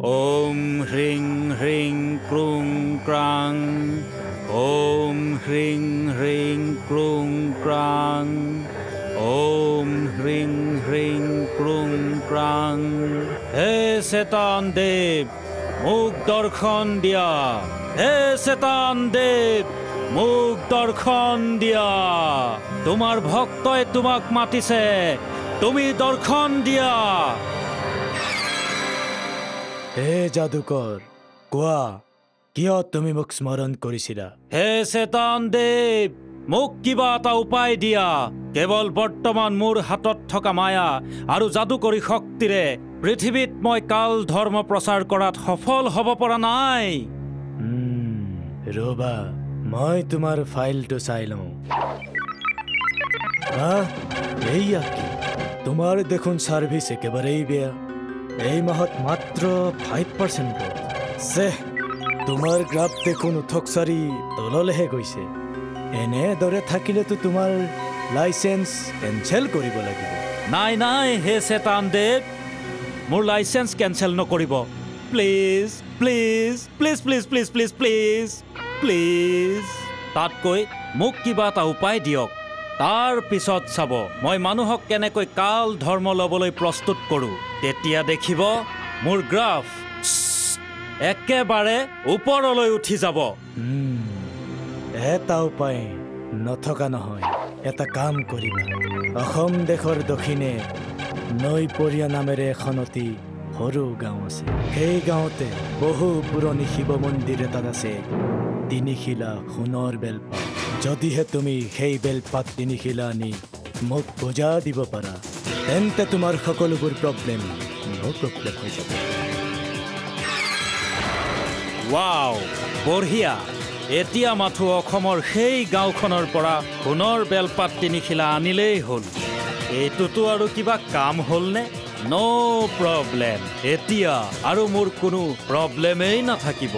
ওম হ্রিং হ্রিং ক্রুং ক্রাং ওম হ্রিং হ্রিং ক্রুং ক্রাং ওম হ্রিং হ্রিং ক্রুং ক্রাং হে শয়তান দেব মুখ দর্শন দিয়া হে শয়তান দেব মুখ দর্শন দিয়া তোমার ভক্তই তোমাক মাতিছে তুমি দর্শন দিয়া হে জাদুকৰ কোৱা কিয় তুমি মোক স্মৰণ কৰিছিলা হে শয়তান দেব মোক কিবা এটা উপায় দিয়া কেৱল বৰ্তমান মোৰ হাতত থকা মায়া আৰু যাদুকৰী শক্তিৰে পৃথিৱীত মই কাল ধৰ্ম প্ৰচাৰ কৰাত সফল হ'ব পৰা নাই ৰবা মই তোমাৰ ফাইলটো চাই লওঁ এইয়া কি তোমাৰ দেখোন সাৰ্ভিস একেবাৰেই বেয়া এই মাহত মাত্ৰ 5% সে তোমাৰ গ্ৰাফ দেখোন উঠকচাৰি তললৈহে গৈছে এনেদৰে থাকিলেতো তোমাৰ লাইসেন্স কেনচেল কৰিব লাগিব নাই নাই হে শয়তান দেব মোৰ লাইসেন্স কেনচেল নকৰিব please please please please please please please please তাতকৈ মোক কিবা এটা উপায় দিয়ক তাৰ পিছত চাব মই মানুহক কেনেকৈ কাল ধৰ্ম ল'বলৈ প্ৰস্তুত কৰোঁ তেতিয়া দেখিব মোৰ গ্ৰাফ একেবাৰে ওপৰলৈ উঠি যাব এটা উপায় নথকা নহয় এটা কাম কৰিবা অসম দেশৰ দক্ষিণে নৈপৰীয়া নামেৰে এখন অতি সৰু গাঁও আছে সেই গাঁৱতে বহু পুৰণি শিৱ মন্দিৰ এটাত আছে তিনিশিলা সোণৰ বেলপাত যদিহে তুমি সেই বেলপাত তিনিশিলা আনি মোক বুজা দিব পাৰা তেন্তে তোমাৰ সকলোবোৰ প্ৰব্লেম হৈ যাব ৱাও বঢ়িয়া এতিয়া মাথো অসমৰ সেই গাঁওখনৰ পৰা সোণৰ বেলপাত তিনিশিলা আনিলেই হ'ল এইটোতো আৰু কিবা কাম হ'লনে ন' প্ৰব্লেম এতিয়া আৰু মোৰ কোনো প্ৰব্লেমেই নাথাকিব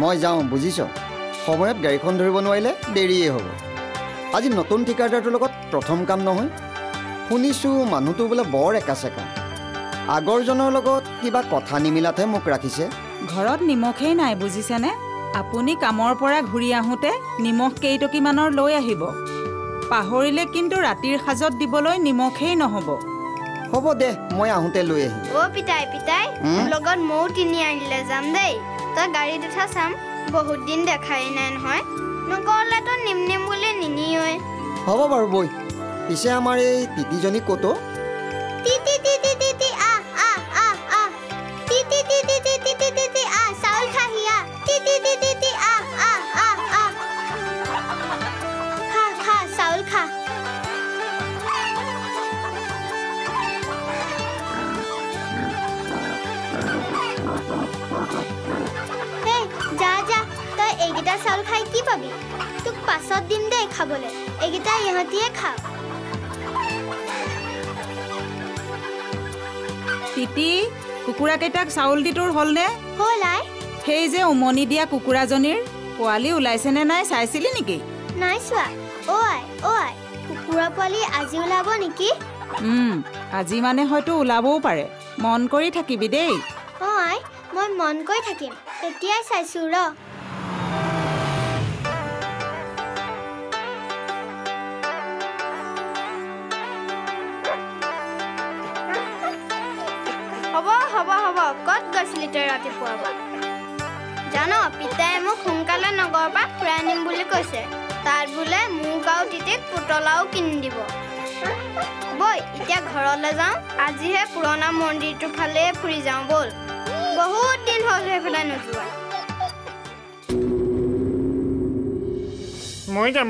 মই যাওঁ বুজিছ সময়ত গাড়ীখন ধৰিব নোৱাৰিলে দেৰিয়ে হ'ব আজি নতুন ঠিকাদাৰটোৰ লগত প্ৰথম কাম নহয় শুনিছোঁ মানুহটো বোলে বৰ একাচেকা আগৰজনৰ লগত কিবা কথা নিমিলাতহে মোক ৰাখিছে ঘৰত নিমখেই নাই বুজিছেনে আপুনি কামৰ পৰা ঘূৰি আহোঁতে নিমখ কেইটকিমানৰ লৈ আহিব পাহৰিলে কিন্তু ৰাতিৰ সাজত দিবলৈ নিমখেই নহ'ব হ'ব দে মই আহোঁতে লৈ আহিম পিতাই লগত মৌ তিনি আনিলে যাম দেই তই গাড়ীত উঠা চাম বহুত দিন দেখাই নাই নহয় নকলেতো নিম বুলি নিনিয়ে হ'ব বাৰু বৈ পিছে আমাৰ এই তিতিজনী ক'তো চাউল খাহিয়া খা চাউল খা যা তই এইকেইটা চাউল খাই কি পাবি তোক পাছত দিম দেই খাবলৈ এইকেইটা ইহঁতিয়ে খা তিতি কুকুৰাকেইটাক চাউল দি তোৰ হ'লনে হ'ল আই সেই যে উমনি দিয়া কুকুৰাজনীৰ পোৱালি ওলাইছেনে নাই চাইছিলি নেকি নাই চোৱা আই কুকুৰা পোৱালি আজি ওলাব নেকি আজি মানে হয়তো ওলাবও পাৰে মন কৰি থাকিবি দেই আই মই মন কৰি থাকিম এতিয়াই চাইছো ৰ হ'ব ক'ত গৈছিলি তই ৰাতিপুৱা জান পিতাই মোক সোনকালে নগৰৰ পৰা ফুৰাই নিম বুলি কৈছে তাত বোলে মোক আৰু তিতিক পুতলাও কিনি দিব বৈ এতিয়া ঘৰলৈ যাওঁ আজিহে পুৰণা মন্দিৰটোৰ ফালে ফুৰি যাওঁ ব'ল বহুত দিন হ'ল সেইফালে নোযোৱা মই যাম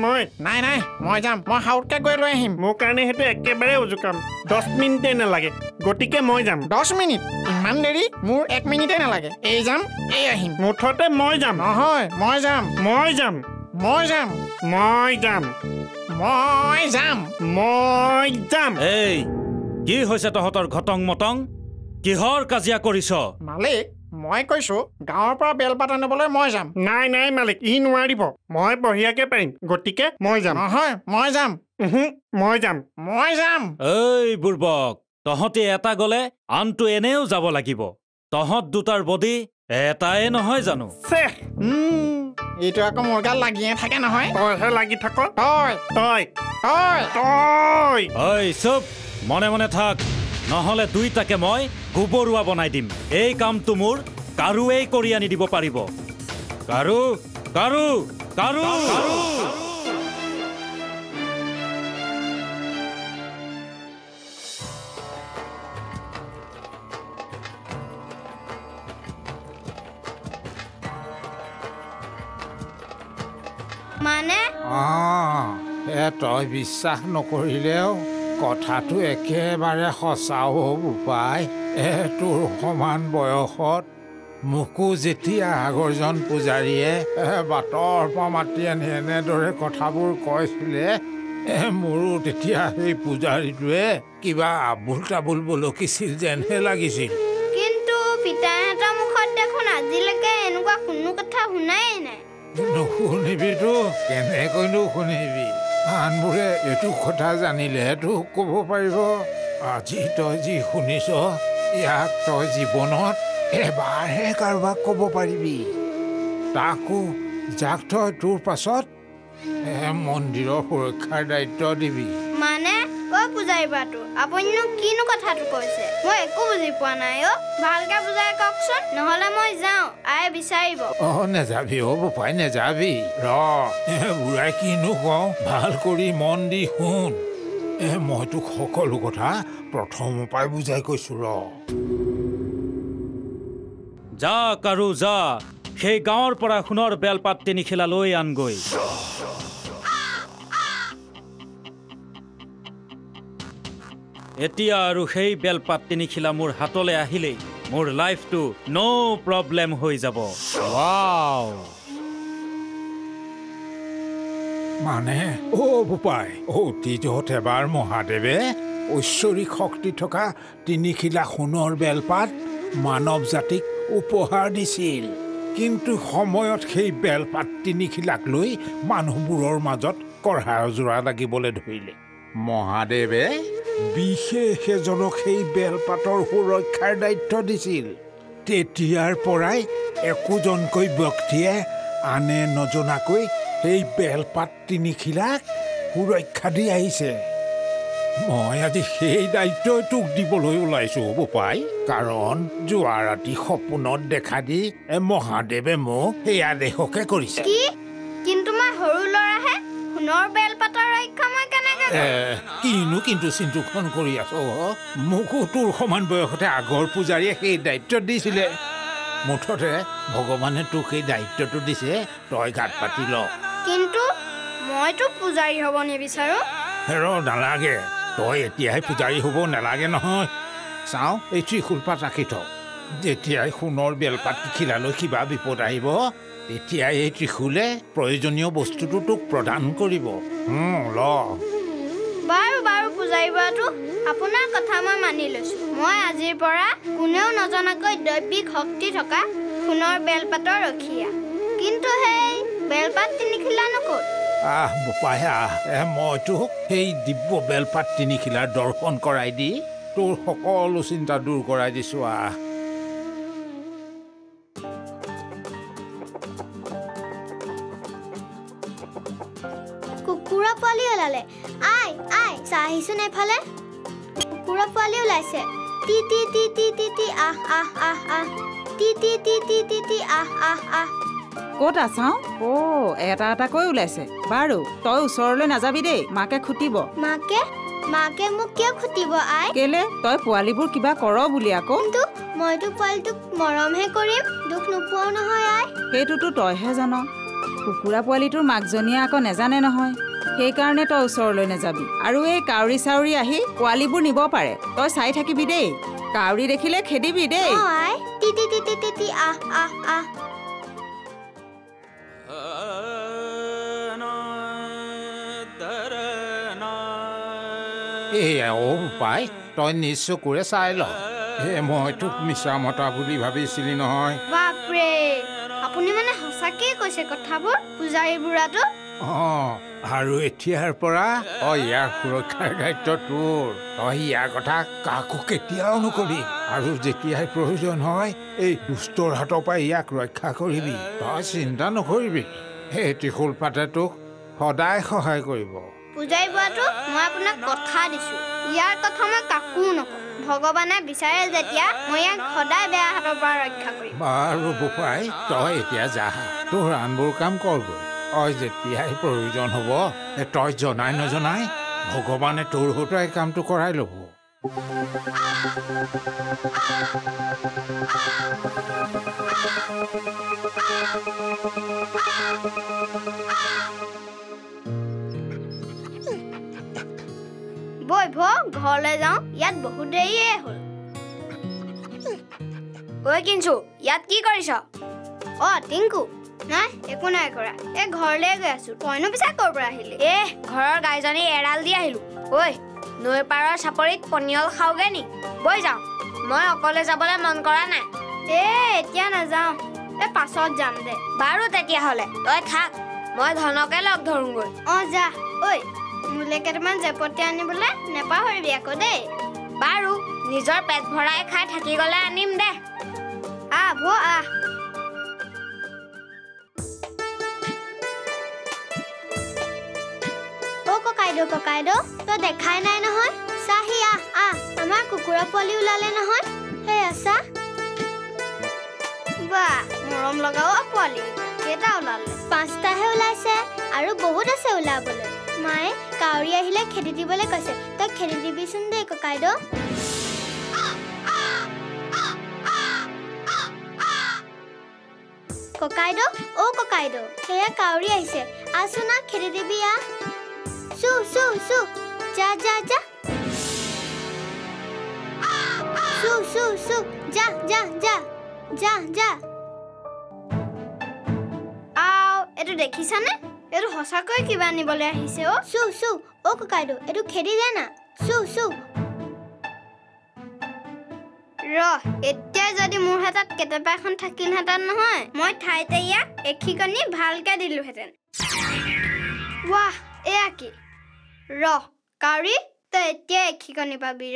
মই হাউতকে গৈ লৈ আহিম মোৰ কাৰণে সেইটো একেবাৰে উজু কাম 10 মিনিটে নালাগে গতিকে মই যাম 10 মিনিট ইমান দেৰি মোৰ 1 মিনিটে নালাগে এই যাম এই আহিম মুঠতে মই যাম নহয় মই যাম এই কি হৈছে তহঁতৰ ঘটং মটং কিহৰ কাজিয়া কৰিছ মালিক মই কৈছো গাঁৱৰ পৰা বেলপাত আনিবলৈ মই যাম নাই নাই মালিক ই নোৱাৰিব মই বঢ়িয়াকে পাৰিম গতিকে মই যাম নহয় মই যাম মই যাম এই বুৰ্বক তহঁতে এটা গলে আনটো এনেও যাব লাগিব তহঁত দুটাৰ বডি এটাই নহয় জানো এইটো আকৌ মোৰ গাল লাগিয়ে থাকে নহয় তইহে লাগি থাক তই ঐ চুপ মনে মনে থাক নহলে দুইটাকে মই গোবৰুৱা বনাই দিম এই কামটো মোৰ কাৰুৱেই কৰি আনি দিব পাৰিব কাৰু কাৰু কাৰু মানে তই বিশ্বাস নকৰিলেও কথাটো একেবাৰে সঁচাও বোপাই তোৰ সমান বয়সত মোকো যেতিয়া আগৰজন পূজাৰীয়ে বাটৰ পৰা মাতি আনি এনেদৰে কথাবোৰ কৈছিলে মোৰো তেতিয়া সেই পূজাৰীটোৱে কিবা আবুল তাবুল বলকিছিল যেনহে লাগিছিল কিন্তু পিতাহঁতৰ মুখত দেখোন আজিলৈকে এনেকুৱা কোনো কথা শুনাই নাই নুশুনিবিতো কেনেকৈনো শুনিবি আনবোৰে এইটো কথা জানিলেতো ক'ব পাৰিব আজি তই যি শুনিছ ইয়াক তই জীৱনত এবাৰহে কাৰোবাক ক'ব পাৰিবি তাকো যাক তই তোৰ পাছত মন্দিৰৰ সুৰক্ষাৰ দায়িত্ব দিবি মানে পূজাৰী বাটো আপুনিনো কিনো কথাটো কৈছে মই একো বুজি পোৱা নাই ভালকে বুজাই কওকচোন নহলে মই যাওঁ আই বিচাৰিব নেযাবি বোপাই নেযাবি বুঢ়াই কিনো কওঁ ভাল কৰি মন দি শুন মই তোক সকলো কথা প্ৰথমৰ পৰাই বুজাই কৈছো যা কাৰু যা সেই গাঁৱৰ পৰা সোণৰ বেলপাত 3 খিলা লৈ আনগৈ এতিয়া আৰু সেই বেলপাত 3 খিলা মোৰ হাতলৈ আহিলেই মোৰ লাইফটো নো প্ৰব্লেম হৈ যাব ৱাও মানে বোপাই অতীতত এবাৰ মহাদেৱে ঐশ্বৰিক শক্তি থকা 3 খিলা সোণৰ বেলপাত মানৱ জাতিক উপহাৰ দিছিল কিন্তু সময়ত সেই বেলপাত 3 খিলাক লৈ মানুহবোৰৰ মাজত কঢ়াজোৰা লাগিবলৈ ধৰিলে মহাদেৱে বিশেষ এজনক সেই বেলপাতৰ সুৰক্ষাৰ দায়িত্ব দিছিল তেতিয়াৰ পৰাই একোজনকৈ ব্যক্তিয়ে আনে নজনাকৈ সেই বেলপাত 3 খিলাক সুৰক্ষা দি আহিছে মই আজি সেই দায়িত্ব তোক দিবলৈ ওলাইছো বোপাই কাৰণ যোৱা ৰাতি সপোনত দেখা দি মহাদেৱে মোক সেই আদেশকে কৰিছে কিন্তু মই সৰু ল'ৰাহে সোণৰ বেলপাতৰ ৰক্ষা মই কেনেকে কিনো কিন্তু চিন্তুখন কৰি আছ মোকো তোৰ সমান বয়সতে আগৰ পূজাৰীয়ে সেই দায়িত্ব দিছিলে মুঠতে ভগৱানে তোক সেই দায়িত্বটো দিছে তই গাত পাতি ল কিন্তু মইতো পূজাৰী হ'ব নিবিচাৰো নালাগে তই এতিয়াই পূজাৰী হ'ব নালাগে নহয় চাওঁ এই ত্ৰিশূলপাত ৰাখি থ যেতিয়াই সোণৰ বেলপাত খিলালৈ কিবা বিপদ আহিব তেতিয়াই এই ত্ৰিশূলে প্ৰয়োজনীয় বস্তুটো তোক প্ৰদান কৰিব বাৰু বাৰু পূজাৰী বাটো আপোনাৰ কথা মই মানি লৈছো মই আজিৰ পৰা কোনেও নজনাকৈ দৈবিক শক্তি থকা সোণৰ বেলপাতৰ ৰখীয়া কিন্তু সেই বেলপাত 3 খিলা নক'ত বোপাই মই তোক সেই দিব্য বেলপাত 3 খিলাৰ দৰ্শন কৰাই দি তোৰ সকলো চিন্তা দূৰ কৰাই দিছো কুকুৰা পোৱালি ওলালে আই আই চাহিচোন এফালে কুকুৰা পোৱালি ওলাইছে T T T T T T আহ আহ আহ আহ T T T T T T আহ আহ আহ ক'ত আছাও এটা এটাকৈ ওলাইছে বাৰু তই ওচৰলৈ নাযাবি দেই মাকে খুটিব মাকে মোক কিয় খুটিব আই কেলে তই পোৱালিবোৰ কিবা কৰ বুলি আকৌ কিন্তু মইতো পোৱালিটোক মৰমহে কৰিম দুখ নোপোৱাও নহয় আই সেইটোতো তইহে জান কুকুৰা পোৱালিটোৰ মাকজনীয়ে আকৌ নেজানে নহয় সেইকাৰণে তই ওচৰলৈ নাযাবি আৰু এই কাউৰী চাউৰী আহি পোৱালিবোৰ নিব পাৰে তই চাই থাকিবি দেই কাউৰী দেখিলে খেদিবি দেই I T T T T T আহ আহ আহ বোপাই তই নিজ চকুৰে চাই ল মই তোক মিছা মতা বুলি ভাবিছিলি নহয়। বাপৰে আপুনি মানে সঁচাকেই কৈছে কথাবোৰ পূজাৰী বুঢ়াটো। আৰু এতিয়াৰ পৰা ইয়াৰ সুৰক্ষাৰ দায়িত্ব তোৰ। তই ইয়াৰ কথা কাকো কেতিয়াও নকবি আৰু যেতিয়াই প্ৰয়োজন হয় এই দুষ্টৰ হাতৰ পৰা ইয়াক ৰক্ষা কৰিবি। তই চিন্তা নকৰিবি, এই ত্ৰিশূল পাতে তোক সদায় সহায় কৰিব। পূজাৰী বুঢ়াটো মই আপোনাক কথা দিছোঁ, ইয়াৰ কথা মই কাকো নকওঁ। ভগৱানে বিচাৰে যেতিয়া মই ইয়াক সদায় বেয়া হাতৰ পৰা ৰক্ষা কৰিম। বাৰু বোপাই তই এতিয়া যা, তোৰ আনবোৰ কাম কৰগৈ। যেতিয়াই প্ৰয়োজন হ'ব তই জনাই নজনাই ভগৱানে তোৰ হতুৱাই এই কামটো কৰাই ল'ব। বৈ ঘৰলৈ যাওঁ, ইয়াত বহুত দেৰিয়ে হ'ল। ঐ কিঞ্চু, ইয়াত কি কৰিছ? টিংকু, নাই একো নাই কৰা, এই ঘৰলৈ গৈ আছো। তইনো পিছে ক'ৰ পৰা আহিলি? ঘৰৰ গাইজনী এৰাল দি আহিলো। ঐ নৈ পাৰৰ চাপৰিত পনিয়ল খাওঁগে নি? বৈ যাওঁ, মই অকলে যাবলৈ মন কৰা নাই। এতিয়া নাযাওঁ, পাছত যাম দে। বাৰু তেতিয়াহ'লে তই থাক, মই ধনকে লগ ধৰোঁগৈ। যা। ঐ মোলৈ কেইটামান জেপতি আনিবলৈ নেপাহৰিবি আকৌ দেই। বাৰু নিজৰ পেট ভৰাই খাই থাকি গ'লে আনিম দে। আহ। ককাইদেউ তই দেখাই নাই নহয়। চাহি আহ, আমাৰ কুকুৰা পোৱালি ওলালে নহয়। চা বাহ, মৰম লগাও পোৱালি। কেইটা ওলালে? 5টাহে ওলাইছে আৰু বহুত আছে ওলাবলৈ। মায়ে কাউৰী আহিলে খেদি দিবলৈ কৈছে, তই খেদি দিবিচোন দেই ককাইদেউ। ককাইদেউ সেয়া কাউৰী আহিছে, আছো না খেদি দিবি। চু যা এইটো দেখিছানে? এইটো সঁচাকৈ কিবা আনিবলৈ আহিছে। ককাইদেউ এইটো খেদি দে না। এতিয়া যদি মোৰ হাতত কেটেপা এখন থাকিলহেঁতেন নহয়, মই ঠাইতে ইয়াক এখিকনি ভালকে দিলোহেঁতেন। ৱাহ, এয়া কি? কাউৰী তই এতিয়া এখিকনি পাবি।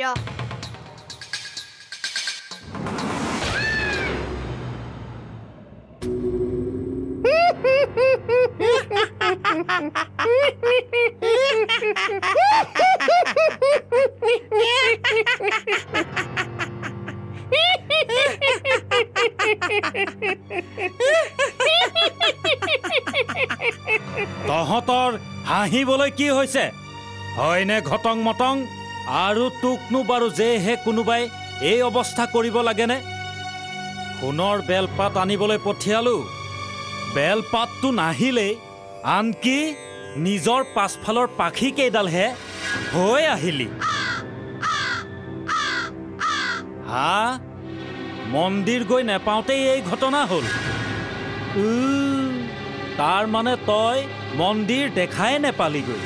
তহঁতৰ হাঁহিবলৈ কি হৈছে হয়নে ঘটং মটং? আৰু তোকনো বাৰু যেহে কোনোবাই এই অৱস্থা কৰিব লাগেনে? সোণৰ বেলপাত আনিবলৈ পঠিয়ালো, বেলপাতটো নাহিলেই আনকি নিজৰ পাছফালৰ পাখি কেইডালহে হৈ আহিলি। মন্দিৰ গৈ নেপাওঁতেই এই ঘটনা হ'ল। তাৰ মানে তই মন্দিৰ দেখাই নেপালিগৈ।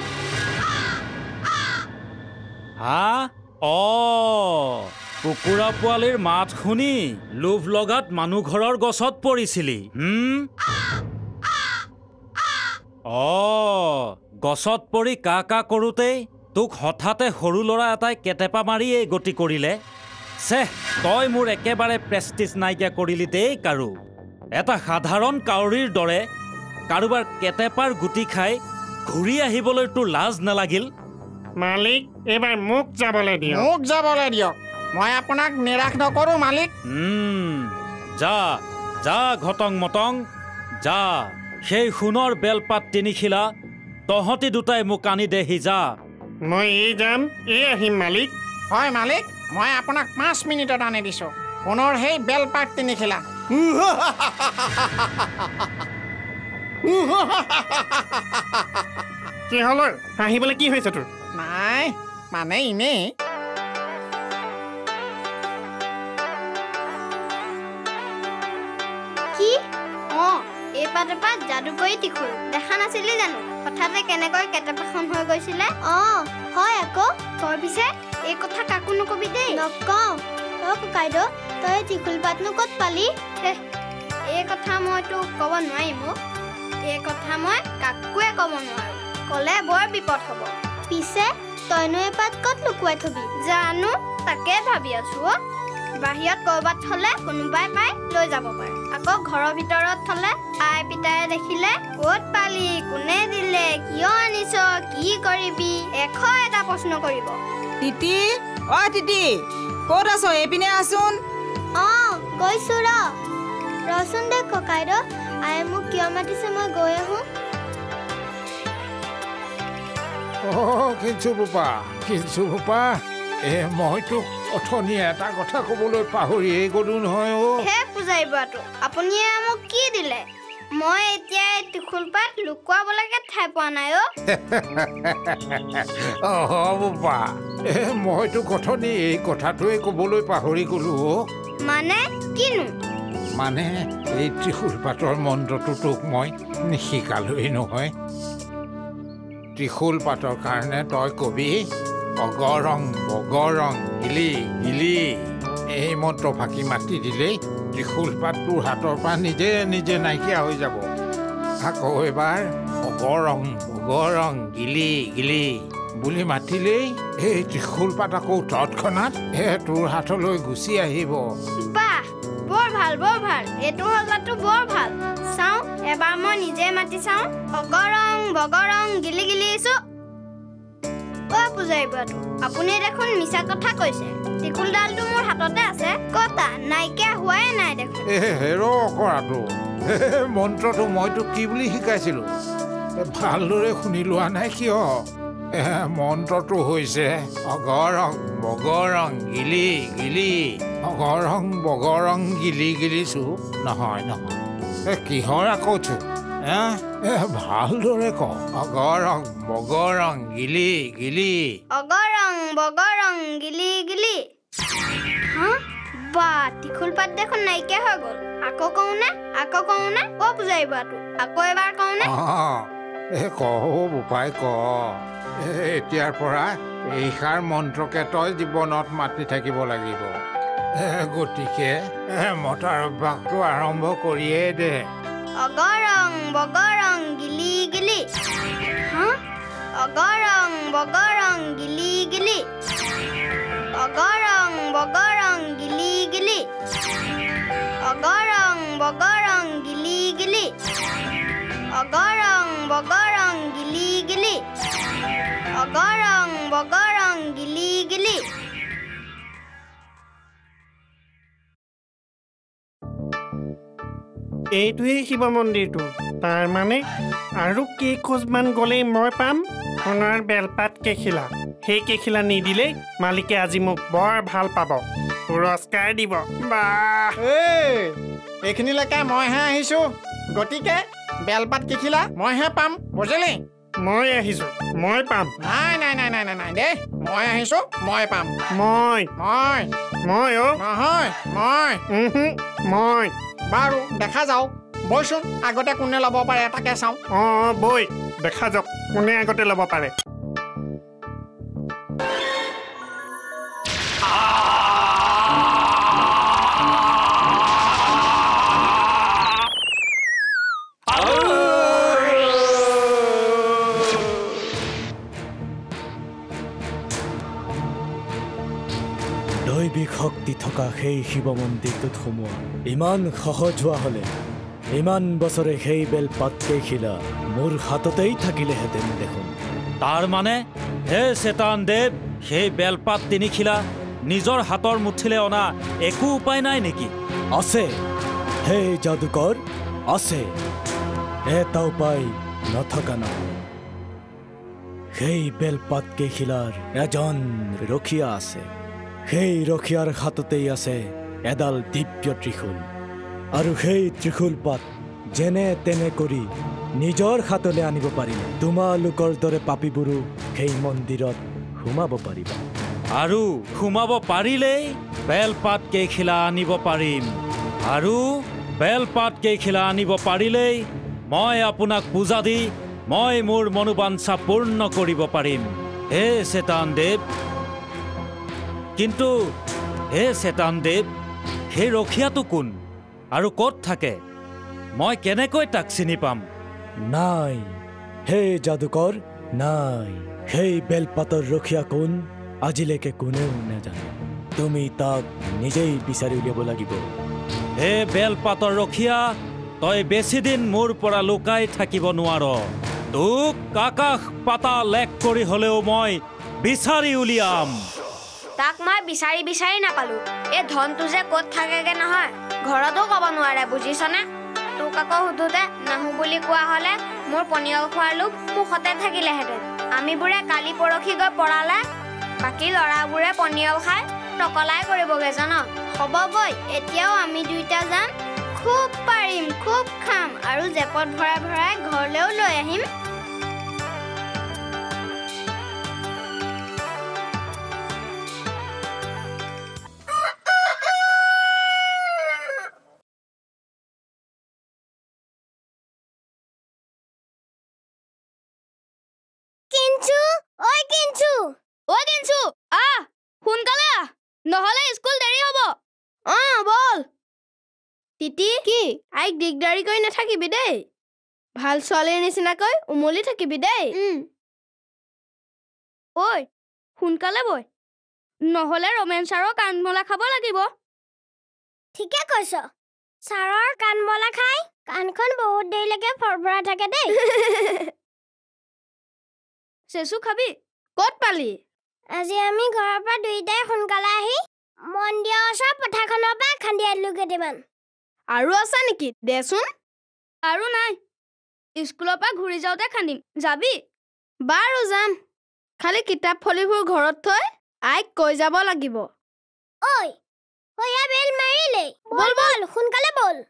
কুকুৰা পোৱালিৰ মাত শুনি লোভ লগাত মানুহ ঘৰৰ গছত পৰিছিলি। গছত পৰি কা কৰোঁতেই তোক হঠাতে সৰু ল'ৰা এটাই কেটেপা মাৰি এই গতি কৰিলে। তই মোৰ একেবাৰে প্ৰেষ্টিজ নাইকিয়া কৰিলি দেই কাৰু। এটা সাধাৰণ কাউৰীৰ দৰে কাৰোবাৰ কেটেপাৰ গুটি খাই ঘূৰি আহিবলৈ তোৰ লাজ নালাগিল? মালিক এইবাৰ মোক যাবলৈ দিয়ক। মই আপোনাক নিৰাশ নকৰোঁ মালিক। যা ঘটং মটং যা। সেই সোণৰ বেলপাত তিনিখিলা তহঁতি দুটাই মোক আনি দেহি যা। মই যাম, আহিম মালিক। হয় মালিক, মই আপোনাক 5 মিনিটত আনি দিছোঁ সোণৰ সেই বেলপাত তিনিখিলা। কি হ'ল? হাঁহিবলৈ কি হৈছে তোৰ? নাই মানে এনেই। কি? এই পাত যাদু কৰি ত্ৰিশূল দেখা নাছিলি জানো? হঠাতে কেনেকৈ কেটেপাখন হৈ গৈছিলে। হয় আকৌ। তই পিছে এই কথা কাকো নকবি দেই। নকওঁ। ককাইদেউ তই ত্ৰিশূল পাতনো ক'ত পালি এই কথা মই তোক ক'ব নোৱাৰিম এই কথা মই কাকোৱে ক'ব নোৱাৰো ক'লে বৰ বিপদ হ'ব পিছে তইনো এই পাত ক'ত লুকুৱাই থবি জানো তাকে ভাবি আছো বাহিৰত ক'ৰবাত থ'লে কোনোবাই পাই লৈ যাব পাৰে আকৌ ঘৰৰ ভিতৰত থ'লে আই পিতাই দেখিলে ক'ত পালি কোনে দিলে কিয় আনিছ কি কৰিবি এটা প্ৰশ্ন কৰিব তিতি তিতি ক'ত আছ এইপিনে আছোন গৈছো ৰচোন দে ককাইদেউ আই মোক কিয় মাতিছে মই গৈ আহোঁ কিঞ্চু বোপা মইতো অথনি এটা কথা ক'বলৈ পাহৰিয়েই গ'লো নহয় হে পূজাৰী বুঢ়াটো আপুনিয়ে মোক কি দিলে মই এতিয়া ত্ৰিশূল পাত লুকুৱাবলৈকে ঠাই পোৱা নাই বোপা মইতো অথনি এই কথাটোৱে ক'বলৈ পাহৰি গ'লো মানে কিনো মানে এই ত্ৰিশূল পাতৰ মন্ত্ৰটো তোক মই নিশিকালোৱেই নহয় ত্ৰিশূল পাতৰ কাৰণে তই কবি অগৰং বগৰং গিলি গিলি এই মন্ত্ৰ ফাঁকি মাতি দিলেই ত্ৰিশূল পাত তোৰ হাতৰ পৰা নিজে নিজে নাইকিয়া হৈ যাব আকৌ এবাৰ অগৰং বগৰং গিলি গিলি বুলি মাতিলেই এই ত্ৰিশূল পাত আকৌ তৎক্ষণাত তোৰ হাতলৈ গুচি আহিব বৰ ভাল এইটো সজাটো বৰ ভাল চাওঁ এবাৰ মই নিজে মাতি চাওঁ অগৰং বগৰং গিলি গিলিছো পূজাৰী বুঢ়াটো আপুনি দেখোন মিছা কথা কৈছে ত্ৰিশূলডালটো মোৰ হাততে আছে কতা নাইকিয়া হোৱাই নাই দেখোন কৰাটো মন্ত্ৰটো মইতো কি বুলি শিকাইছিলো ভালদৰে শুনি লোৱা নাই কিয় মন্ত্ৰটো হৈছে অগৰং বগৰং গিলি গিলি অগৰং বগৰং গিলি গিলিছো নহয় কিহৰ আকৌ থো ভালদৰে ক অগৰং বগৰং গিলি গিলি অগৰং বগৰং গিলি গিলি বা ত্ৰিশূল পাত দেখোন নাইকিয়া হৈ গ'ল আকৌ কওঁনে পূজাৰী বুঢ়াটো আকৌ এবাৰ কওঁনে বোপাই এতিয়াৰ পৰা এইষাৰ মন্ত্ৰকে তই জীৱনত মাতি থাকিব লাগিব গতিকে মতাৰ অভ্যাসটো আৰম্ভ কৰিয়েই দে অগৰং বগৰং গিলি গিলি অগৰং বগৰং গিলি গিলি অগৰং বগৰং গিলি গিলি অগৰং বগৰং গিলি গিলি অগৰং বগৰং গিলি গিলি অগৰং বগৰং গিলি গিলি এইটোৱেই শিৱ মন্দিৰটো তাৰ মানে আৰু কেইখোজমান গ'লেই মই পাম সোণৰ বেলপাত কেখিলা সেই কেখিলা নিদিলেই মালিকে আজি মোক বৰ ভাল পাব পুৰস্কাৰ দিব এইখিনিলৈকে মইহে আহিছো গতিকে বেলপাত কেখিলা মইহে পাম বুজিলি মই আহিছো মই পাম নাই দেই মই আহিছো মই পাম মই নহয় মই বাৰু দেখা যাওক বৈচোন আগতে কোনে ল'ব পাৰে তাকে চাওঁ বৈ দেখা যাওক কোনে আগতে ল'ব পাৰে দৈবিক শক্তি থকা সেই শিৱ মন্দিৰটোত সোমোৱা ইমান সহজ হোৱা হ'লে ইমান বছৰে সেই বেলপাত কেইখিলা মোৰ হাততেই থাকিলেহেঁতেন দেখোন তাৰ মানে হে চেতান দেৱ সেই বেলপাত তিনিখিলা নিজৰ হাতৰ মুঠিলে অনা একো উপায় নাই নেকি আছে হে যাদুকৰ আছে এটা উপায় নথকা নহয় সেই বেলপাত কেইখিলাৰ এজন ৰখীয়া আছে সেই ৰখীয়াৰ হাততেই আছে এডাল দিব্য ত্ৰিশূল আৰু সেই ত্ৰিশূল পাত যেনে তেনে কৰি নিজৰ হাতলৈ আনিব পাৰিলে তোমালোকৰ দৰে পাপীবোৰো সেই মন্দিৰত সোমাব পাৰিবা আৰু সোমাব পাৰিলেই বেলপাত কেইখিলা আনিব পাৰিম আৰু বেলপাত কেইখিলা আনিব পাৰিলেই মই আপোনাক পূজা দি মই মোৰ মনোবাঞ্ছা পূৰ্ণ কৰিব পাৰিম হে চেতান দেৱ কিন্তু হে চেতানদেৱ সেই ৰখীয়াটো কোন আৰু ক'ত থাকে মই কেনেকৈ তাক চিনি পাম নাই হে যাদুকৰ নাই সেই বেলপাতৰ ৰখীয়া কোন আজিলৈকে কোনেও নাজানে তুমি তাক নিজেই বিচাৰি উলিয়াব লাগিব হে বেলপাতৰ ৰখীয়া তই বেছিদিন মোৰ পৰা লুকাই থাকিব নোৱাৰ তোক আকাশ পাতাল এক কৰি হ'লেও মই বিচাৰি উলিয়াম তাক মই বিচাৰি বিচাৰি নাপালো এই ধনটো যে ক'ত থাকেগে নহয় ঘৰতো ক'ব নোৱাৰে বুজিছনে তোক আকৌ সুধোতে নাহো বুলি কোৱা হ'লে মোৰ পনিয়ল খোৱাৰ লোভ মুখতে থাকিলেহেঁতেন আমিবোৰে কালি পৰহি গৈ পৰালে বাকী ল'ৰাবোৰে পনিয়ল খাই টকলাই কৰিবগে জান হ'ব বৈ এতিয়াও আমি দুইটা যাম খুব পাৰিম খুব খাম আৰু জেপত ভৰাই ভৰাই ঘৰলৈও লৈ আহিম সোনকালে নহ'লে স্কুল দেৰি হ'ব বল তিতি কি আইক দিগদাৰি কৰি নাথাকিবি দেই ভাল ছোৱালীৰ নিচিনাকৈ উমলি থাকিবি দেই ঐ সোনকালে বৈ নহ'লে ৰমেন ছাৰৰ কাণমলা খাব লাগিব ঠিকে কৈছ ছাৰৰ কাণমলা খাই কাণখন বহুত দেৰিলৈকে ফৰফৰাই থাকে দেই চেচু খাবি ক'ত পালি আজি আমি ঘৰৰ পৰা দুইটাই সোনকালে আহি মন্দিৰৰ ওচৰৰ পথাৰখনৰ পৰা খান্দি আনিলো কেইটামান আৰু আছে নেকি দেচোন আৰু নাই স্কুলৰ পৰা ঘূৰি যাওঁতে খান্দিম যাবি বাৰু যাম খালি কিতাপ ফলিবোৰ ঘৰত থৈ আইক কৈ যাব লাগিব ঐ হয়া বেল মাৰিলে বল বল সোনকালে বল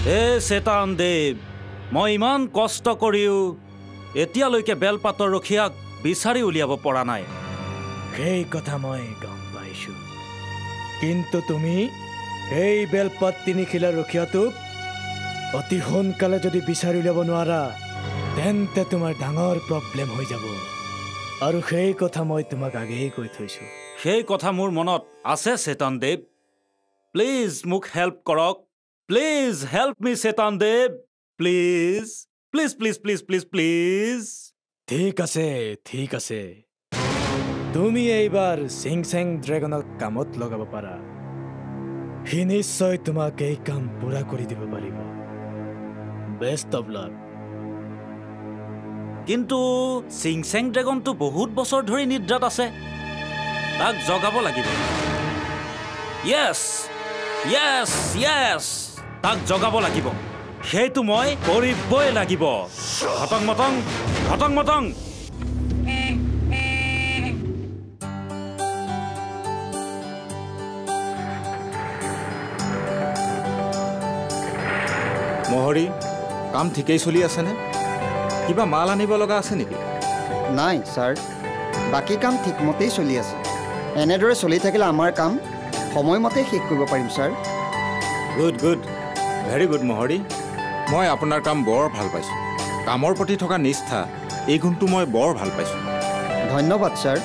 হে চেতানদেৱ মই ইমান কষ্ট কৰিও এতিয়ালৈকে বেলপাতৰ ৰখীয়াক বিচাৰি উলিয়াব পৰা নাই সেই কথা মই গম পাইছো কিন্তু তুমি এই বেলপাত তিনিখিলাৰ ৰখীয়াটোক অতি সোনকালে যদি বিচাৰি উলিয়াব নোৱাৰা তেন্তে তোমাৰ ডাঙৰ প্ৰব্লেম হৈ যাব আৰু সেই কথা মই তোমাক আগেয়ে কৈ থৈছো সেই কথা মোৰ মনত আছে চেতানদেৱ প্লিজ মোক হেল্প কৰক please help me Chetandev please please please please please please ঠিক আছে তুমি এইবাৰ সিংচেং ড্ৰেগনক কামত লগাব পাৰা সি নিশ্চয় তোমাক এই কাম পুৰা কৰি দিব পাৰিব বেষ্ট অফ লাক কিন্তু সিংচেং ড্ৰেগনটো বহুত বছৰ ধৰি নিদ্ৰাত আছে তাক জগাব লাগিব য়েছ য়েছ য়েছ তাক জগাব লাগিব সেইটো মই কৰিবই লাগিব ঘটং মটং ঘটং মটং মহৰি কাম ঠিকেই চলি আছেনে কিবা মাল আনিব লগা আছে নেকি নাই ছাৰ বাকী কাম ঠিকমতেই চলি আছে এনেদৰে চলি থাকিলে আমাৰ কাম সময়মতে শেষ কৰিব পাৰিম sir good good very good মহৰি মই আপোনাৰ কাম বৰ ভাল পাইছোঁ কামৰ প্ৰতি থকা নিষ্ঠা এই গুণটো মই বৰ ভাল পাইছোঁ ধন্যবাদ ছাৰ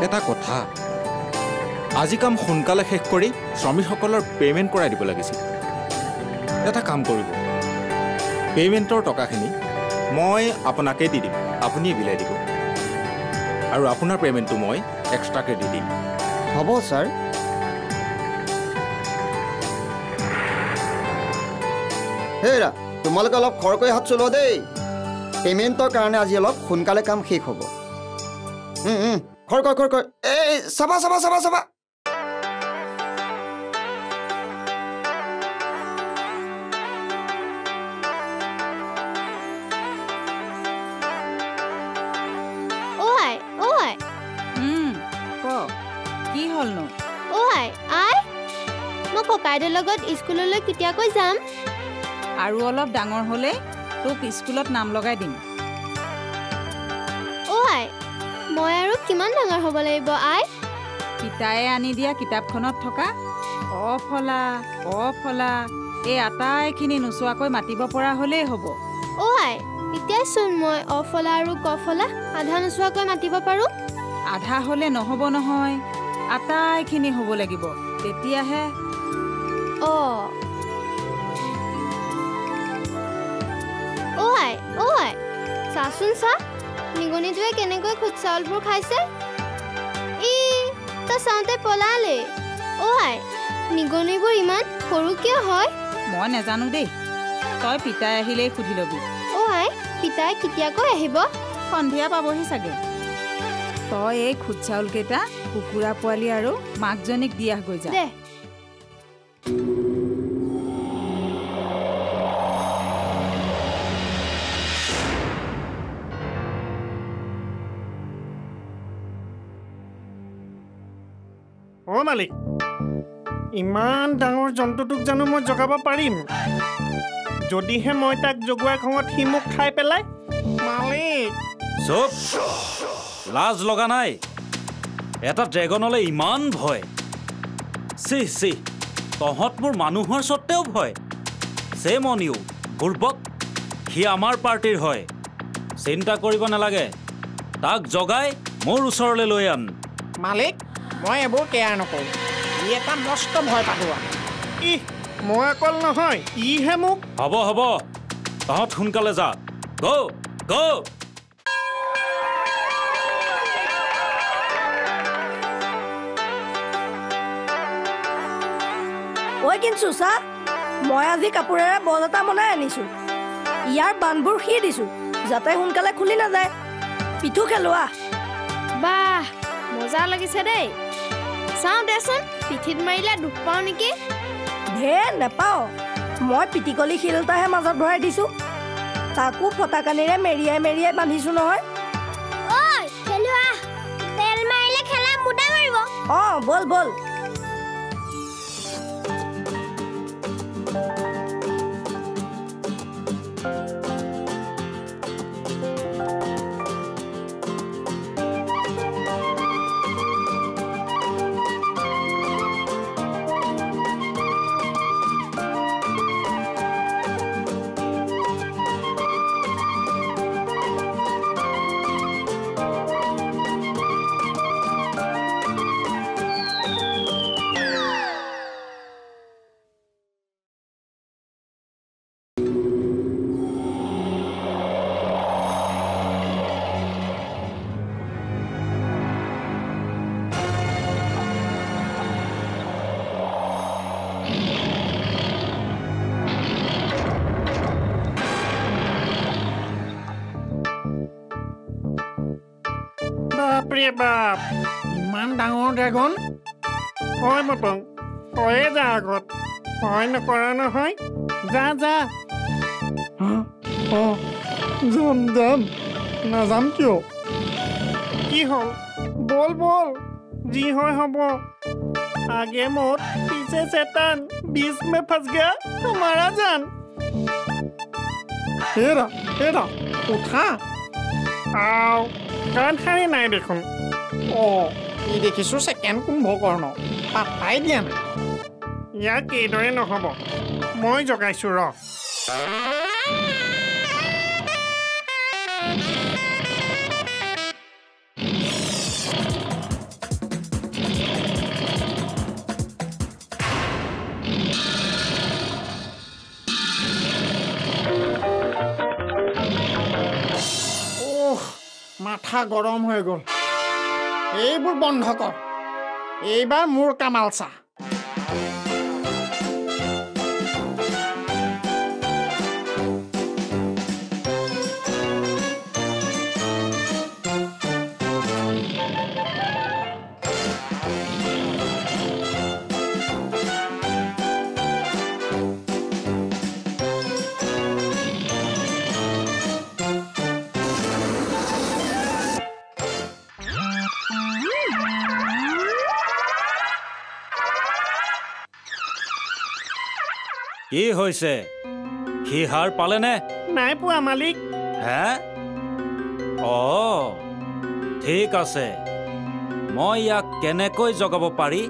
এটা কথা আজি কাম সোনকালে শেষ কৰি শ্ৰমিকসকলৰ পে'মেণ্ট কৰাই দিব লাগিছিল এটা কাম কৰিব পে'মেণ্টৰ টকাখিনি মই আপোনাকে দি দিম আপুনি বিলাই দিব আৰু আপোনাৰ পে'মেণ্টটো মই এক্সট্ৰাকৈ দি দিম হ'ব ছাৰ হেৰা তোমালোকে অলপ খৰকৈ হাত চলোৱা দেই পে'মেণ্টৰ কাৰণে আজি অলপ সোনকালে কাম শেষ হ'ব খৰকৈ এই চাবা চাবা চাবা চাবা কি হ'লনো মই ককাইদেউৰ লগত স্কুললৈ কেতিয়াকৈ যাম আৰু অলপ ডাঙৰ হ'লে তোক স্কুলত নাম লগাই দিম মই আৰু কিমান ডাঙৰ হ'ব লাগিব আই পিতায়ে আনি দিয়া কিতাপখনত থকা অফলা কফলা এই আটাইখিনি নোচোৱাকৈ মাতিব পৰা হ'লেই হ'ব আই এতিয়াচোন মই অফলা আৰু কফলা আধা নোচোৱাকৈ মাতিব পাৰোঁ আধা হ'লে নহ'ব নহয় আটাইখিনি হ'ব লাগিব তেতিয়াহে আই চাচোন চা নিগনিটোৱে কেনেকৈ খুদ চাউলবোৰ খাইছে তই চাওঁতে পলালে আই নিগনিবোৰ ইমান সৰু কিয় হয় মই নাজানো দেই তই পিতাই আহিলেই সুধি ল'বি আই পিতাই কেতিয়াকৈ আহিব সন্ধিয়া পাবহি চাগে তই এই খুদ চাউলকেইটা কুকুৰা পোৱালি আৰু মাকজনীক দি আহগৈ যা দে মালিক ইমান ডাঙৰ জন্তুটোক জানো মই জগাব পাৰিম যদিহে মই তাক জগোৱাৰ খঙত সি মোক খাই পেলাই মালিক চুপ লাজ লগা নাই এটা ড্ৰেগনলৈ ইমান ভয় চি তহঁত মোৰ মানুহৰ স্বত্তেও ভয় চেম অন ইউ বুৰ্বক সি আমাৰ পাৰ্টিৰ হয় চিন্তা কৰিব নালাগে তাক জগাই মোৰ ওচৰলৈ লৈ আন মালিক মই এইবোৰ কেয়াৰ নকৰোঁ ই এটা মস্ত ভয় পালোৱা মই অকল নহয় ইহে মোক হ'ব তহঁত সোনকালে যা গো ঐ কিনছো চা মই আজি কাপোৰেৰে বল এটা বনাই আনিছো ইয়াৰ বান্ধবোৰ সি দিছো যাতে সোনকালে খুলি নাযায় পিঠু খেলোৱা বাহ মজা লাগিছে দেই চাওঁ দেচোন পিঠিত মাৰিলে দুখ পাওঁ নেকি হে নেপাওঁ মই পিটিকলি শিল এটাহে মাজত ভৰাই দিছো তাকো ফটাকানিৰে মেৰিয়াই বান্ধিছো নহয় বল বাপৰে বাপ ইমান ডাঙৰ ড্ৰেগন হয় মটং হয়ে যা আগত ভয় নকৰা নহয় যা যাম নাযাম কিয় কি হ'ল বল যি হয় হ'ব আগে মত পিছে চেতান बीच में फंस गया हमारा जान हेरा उठा आओ গান হাৰি নাই দেখোন ই দেখিছো ছেকেণ্ড কুম্ভকৰ্ণ পাত্তাই দিয়া নাই ইয়াক এইদৰে নহ'ব মই জগাইছো ৰ মাথা গৰম হৈ গ'ল এইবোৰ বন্ধ কৰ এইবাৰ মোৰ কামাল চা কি হৈছে সি হাৰ পালেনে নাই পোৱা মালিক হে ঠিক আছে মই ইয়াক কেনেকৈ জগাব পাৰি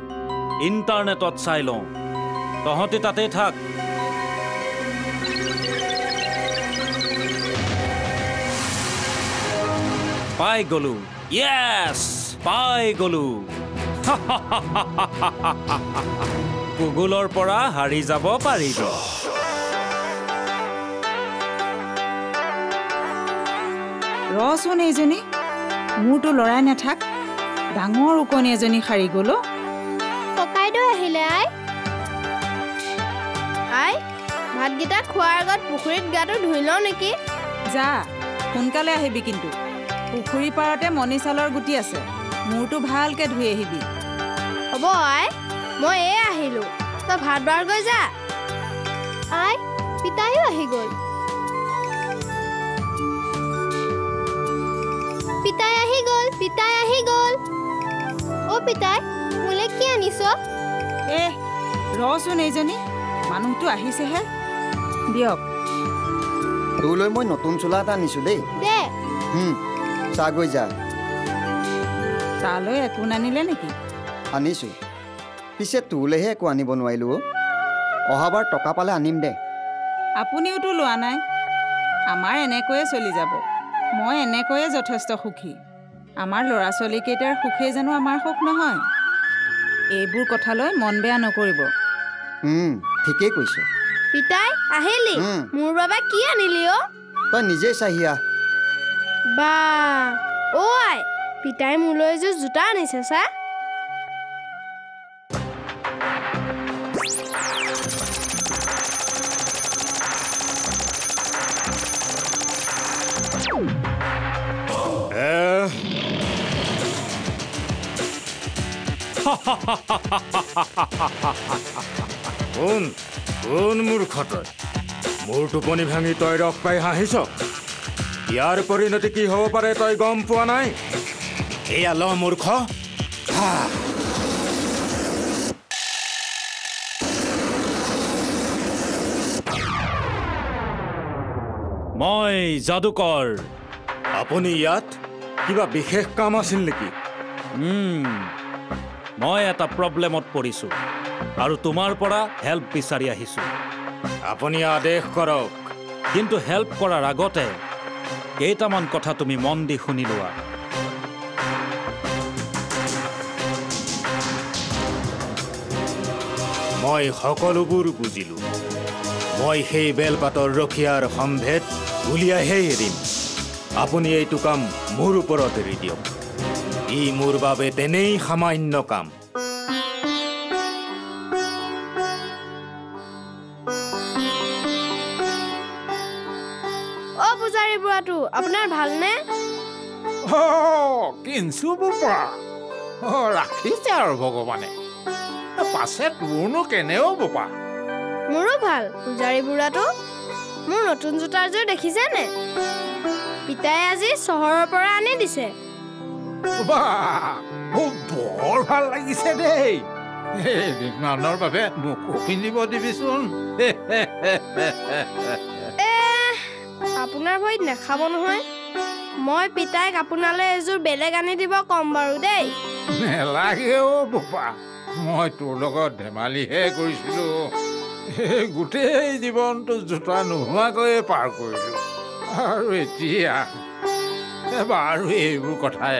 ইণ্টাৰনেটত চাই লওঁ তহঁতি তাতেই থাক পাই গলো য়েছ পাই গলো গুগলৰ পৰা হাৰি যাব পাৰিব ৰচোন এইজনী মোৰতো লৰাই নাথাক ডাঙৰ ওকণি এজনী সাৰি গ'লো ককাইদেউ আহিলে আই ভাতকেইটা খোৱাৰ আগত পুখুৰীত গাটো ধুই লওঁ নেকি যা সোনকালে আহিবি কিন্তু পুখুৰী পাৰতে মণিচালৰ গুটি আছে মূৰটো ভালকে ধুই আহিবি হ'ব আই মই আহিলোঁ তই ভাত বাৰগৈ যা আই পিতাইও আহি গ'ল পিতাই আহি গ'ল অ' পিতাই মোলৈ কি আনিছ ৰচোন এইজনী মানুহটো আহিছেহে দিয়ক তোলৈ মই নতুন চোলা এটা আনিছোঁ দেই দে চা গৈ যা তালৈ একো নানিলে নেকি আনিছোঁ পিছে তোলৈহে একো আনিব নোৱাৰিলোঁ অহাবাৰ টকা পালে আনিম দে আপুনিওতো লোৱা নাই আমাৰ এনেকৈয়ে চলি যাব মই এনেকৈয়ে যথেষ্ট সুখী আমাৰ ল'ৰা ছোৱালীকেইটাৰ সুখেই জানো আমাৰ সুখ নহয় এইবোৰ কথালৈ মন বেয়া নকৰিব ঠিকেই কৈছ পিতাই আহিলি মোৰ বাবে কি আনিলি তই নিজেই চাহি আহ বা আই পিতাই মোলৈ এযোৰ জোতা আনিছে চা কোন মূৰ্খত মোৰ টোপনি ভাঙি তই ৰস পাই হাঁহিছ ইয়াৰ পৰিণতি কি হ'ব পাৰে তই গম পোৱা নাই এয়া ল মূৰ্খ মই যাদুকৰ আপুনি ইয়াত কিবা বিশেষ কাম আছিল নেকি মই এটা প্ৰব্লেমত পৰিছোঁ আৰু তোমাৰ পৰা হেল্প বিচাৰি আহিছোঁ আপুনি আদেশ কৰক কিন্তু হেল্প কৰাৰ আগতে কেইটামান কথা তুমি মন দি শুনি লোৱা মই সকলোবোৰ বুজিলোঁ মই সেই বেলপাতৰ ৰখীয়াৰ সম্ভেদ উলিয়াইহে এৰিম আপুনি এইটো কাম মোৰ ওপৰত এৰি দিয়ক ই মোৰ বাবে তেনেই সামান্য কাম পূজাৰী বুঢ়াটো আপোনাৰ ভালনে কিনছো বোপা ৰাখিছে আৰু ভগৱানে পাছে তোৰনো কেনেও বোপা মোৰো ভাল পূজাৰী বুঢ়াটো মোৰ নতুন জোতাৰযোৰ দেখিছেনে পিতাই আজি চহৰৰ পৰা আনি দিছে বৰ ভাল লাগিছে দেই মানুহৰ বাবে মোকো পিন্ধিব দিবিচোন আপোনাৰ ভৰিত নাখাব নহয় মই পিতাইক আপোনালৈ এযোৰ বেলেগ আনি দিব কম বাৰু দেই নেলাগে বোপা মই তোৰ লগত ধেমালিহে কৰিছিলোঁ গোটেই জীৱনটো জোতা নোহোৱাকৈয়ে পাৰ কৰিলোঁ আৰু এতিয়া বাৰু এইবোৰ কথাই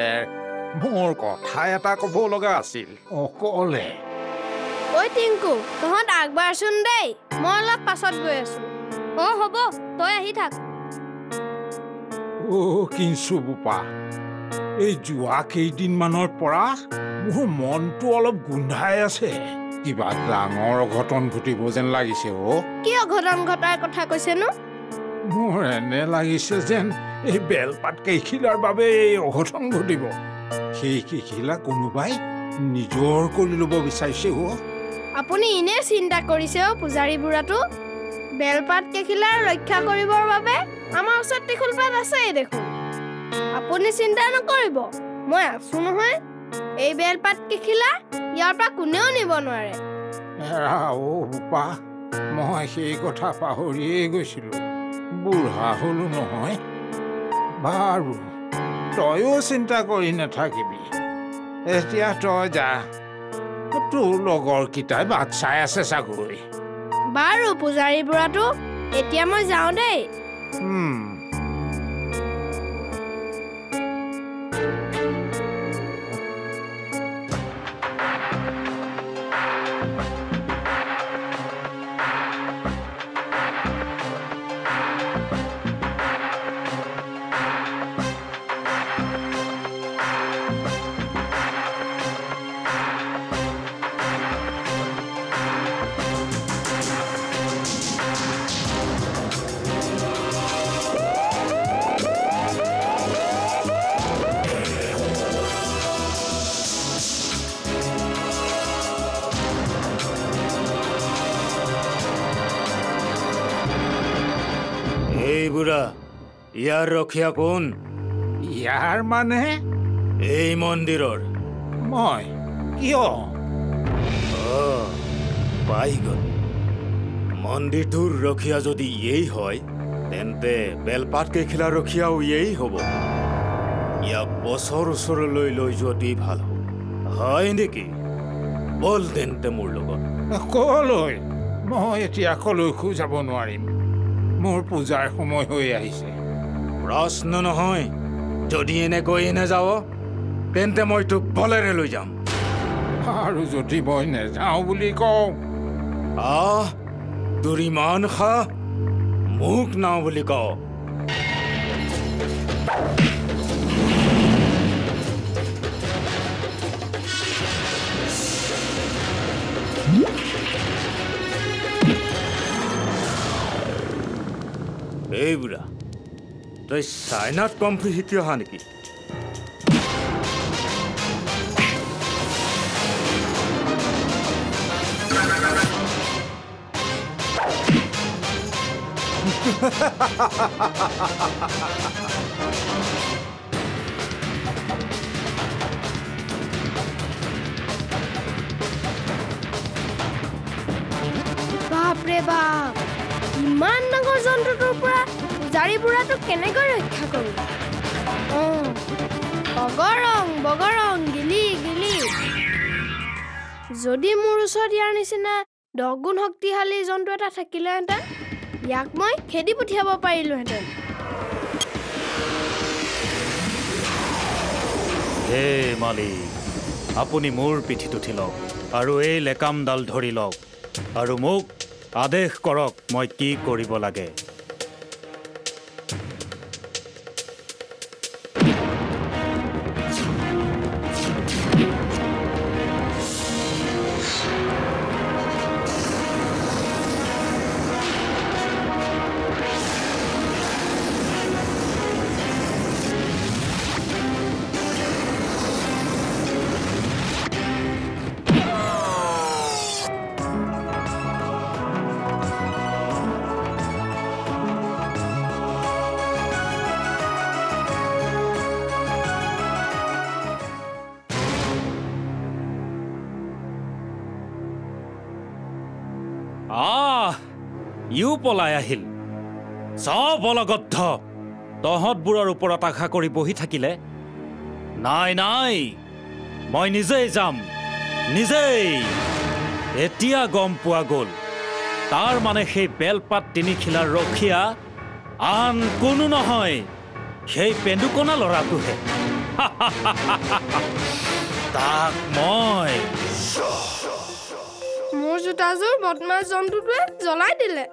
মোৰ কথা এটা ক'ব লগা আছিল অকলে ঐ টিংকু তহঁত আগবাঢ়চোন দেই মই অলপ পাছত গৈ আছোঁ হ'ব তই আহি থাক কিনছো বোপা এই যোৱা কেইদিনমানৰ পৰা মোৰ মনটো অলপ গোন্ধাই আছে কিবা ডাঙৰ অঘটন ঘটিব যেন লাগিছে কি অঘটন ঘটাৰ কথা কৈছেনো মোৰ এনে লাগিছে যেন এই বেলপাত কেইখিলাৰ বাবে এই অঘটন ঘটিব সেই কেইখিলা কোনোবাই নিজৰ কৰি ল'ব বিচাৰিছে আপুনি এনে চিন্তা কৰিছে পূজাৰী বুঢ়াটো বেলপাত কেইখিলাৰ ৰক্ষা কৰিবৰ বাবে আমাৰ ওচৰত ত্ৰিশূল পাত আছে দেখোন আপুনি চিন্তা নকৰিব মই আছো নহয় এই বেলপাত কেইখিলা ইয়াৰ পৰা কোনেও নিব নোৱাৰে বোপা মই সেই কথা পাহৰিয়ে গৈছিলোঁ বুঢ়া হলো নহয় বাৰু তয়ো চিন্তা কৰি নাথাকিবি এতিয়া তই যা তোৰ লগৰ কেইটাই বাট চাই আছে চাগৈ বাৰু পূজাৰী বুঢ়াটো এতিয়া মই যাওঁ দেই বুঢ়া ইয়াৰ ৰখীয়া কোন ইয়াৰ মানে এই মন্দিৰৰ মই কিয় পাই গল মন্দিৰটোৰ ৰখীয়া যদি এই হয় তেন্তে বেলপাত কেইখিলা ৰখীয়াও এই হ'ব ইয়াক বছৰ ওচৰলৈ লৈ যোৱাটি ভাল হ'ব হয় নেকি বল তেন্তে মোৰ লগত কলৈ মই এতিয়া কলৈকো যাব নোৱাৰিম মোৰ পূজাৰ সময় হৈ আহিছে প্ৰশ্ন নহয় যদি এনেকৈ নাযাৱ তেন্তে মই তোক বলেৰে লৈ যাম আৰু যদি মই নেযাওঁ বুলি কওঁ তোৰ ইমান খা মোক নাও বুলি কওঁ এই বুঢ়া তই চাইনাত কমফি শিকি অহা নেকি বাপৰে বাপ ইমান ডাঙৰ জন্তুটোৰ পৰা পূজাৰী বুঢ়াটো কেনেকৈ ৰক্ষা কৰোঁ বগৰং গিলি গিলি যদি মোৰ ওচৰত ইয়াৰ নিচিনা 10 গুণ শক্তিশালী জন্তু এটা থাকিলেহেঁতেন ইয়াক মই খেদি পঠিয়াব পাৰিলোহেঁতেন হে মালিক আপুনি মোৰ পিঠিত উঠি লওক আৰু এই লেকামডাল ধৰি লওক আৰু মোক আদেশ কৰক মই কি কৰিব লাগে ইউ পলাই আহিল চব অলগদ্ধ তহঁতবোৰৰ ওপৰত আশা কৰি বহি থাকিলে নাই নাই মই নিজেই যাম নিজেই এতিয়া গম পোৱা গ'ল তাৰ মানে সেই বেলপাত 3 খিলাৰ ৰখীয়া আন কোনো নহয় সেই পেণ্ডুকণা ল'ৰাটোহে তাক মই মোৰ জোতাযোৰ বদমাছ জন্তুটোৱে জ্বলাই দিলে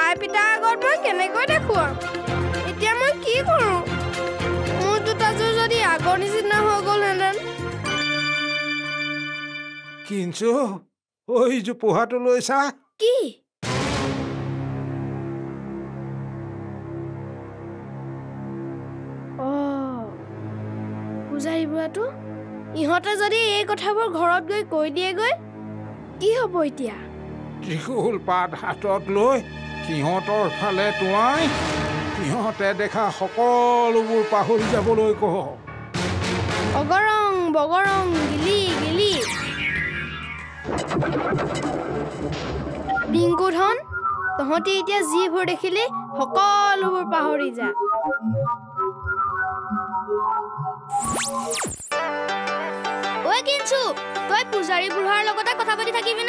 আই পিতাৰ আগত মই কেনেকৈ দেখুৱাম এতিয়া মই কি কৰোঁ মোৰ জোতাযোৰ যদি আগৰ নিচিনা হৈ গ'লহেঁতেন কিন্তু ঐ জোপোহাটো লৈছা কি পূজাৰী বুঢ়াটো ইহঁতে যদি এই কথাবোৰ ঘৰত গৈ কৈ দিয়েগৈ কি হ'ব এতিয়া ত্ৰিশূল পাত হাতত লৈ সিহঁতৰ ফালে তোৱাই সিহঁতে দেখা সকলোবোৰ পাহৰি যাবলৈ কহ অগৰং বগৰং গিলি গিলি বিংকুধন তহঁতি এতিয়া যিবোৰ দেখিলি সকলোবোৰ পাহৰি যা কৈছো তই পূজাৰী বুঢ়াৰ লগতে কথা পাতি থাকিবি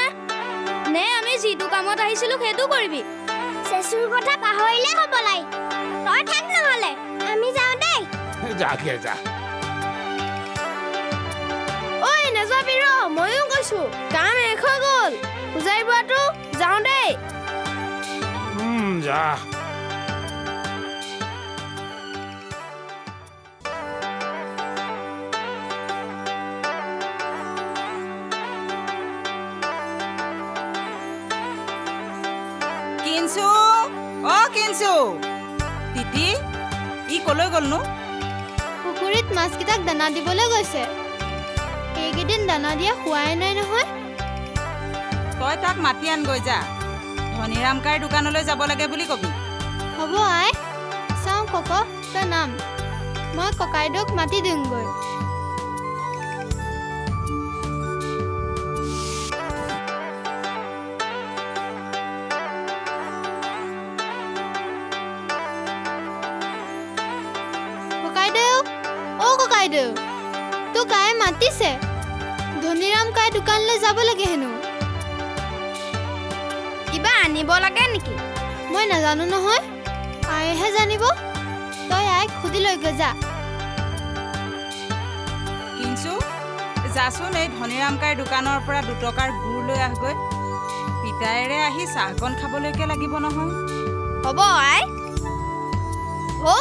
নে আমি যিটো কামত আহিছিলো সেইটো কৰিবি চেচুৰ কথা পাহৰিলে হ'ব লাই তই থাক নহলে আমি যাওঁ দেই যা দিয়া যা ঐ নাযাবি ৰ ময়ো কৈছো কাম শেষ হৈ গ'ল পূজাৰী বুঢ়াটো যাওঁ দেই যা কিনছো অ কিনছো তিতি ই কলৈ গ'লনো পুখুৰীত মাছকেইটাক দানা দিবলৈ গৈছে এইকেইদিন দানা দিয়া হোৱাই নাই নহয় তই তাক মাতি আনগৈ যা ধনীৰাম কাইৰ দোকানলৈ যাব লাগে বুলি কবি হ'ব আই চাওঁ কক তই নাম মই ককাইদেউক মাতি দিওঁগৈ তোক কাই মাতিছে ধনীৰাম কাই দোকানলৈ যাব লাগে হেনো কিবা আনিব লাগে নেকি মই নাজানো নহয় আইহে জানিব তই আইক সুধি লৈ গৈ যা কিনছো যাচোন এই ধনীৰাম কাইৰ দোকানৰ পৰা 2 টকাৰ গুড় লৈ আহগৈ পিতায়েৰে আহি চাহকণ খাবলৈকে লাগিব নহয় হ'ব আই হো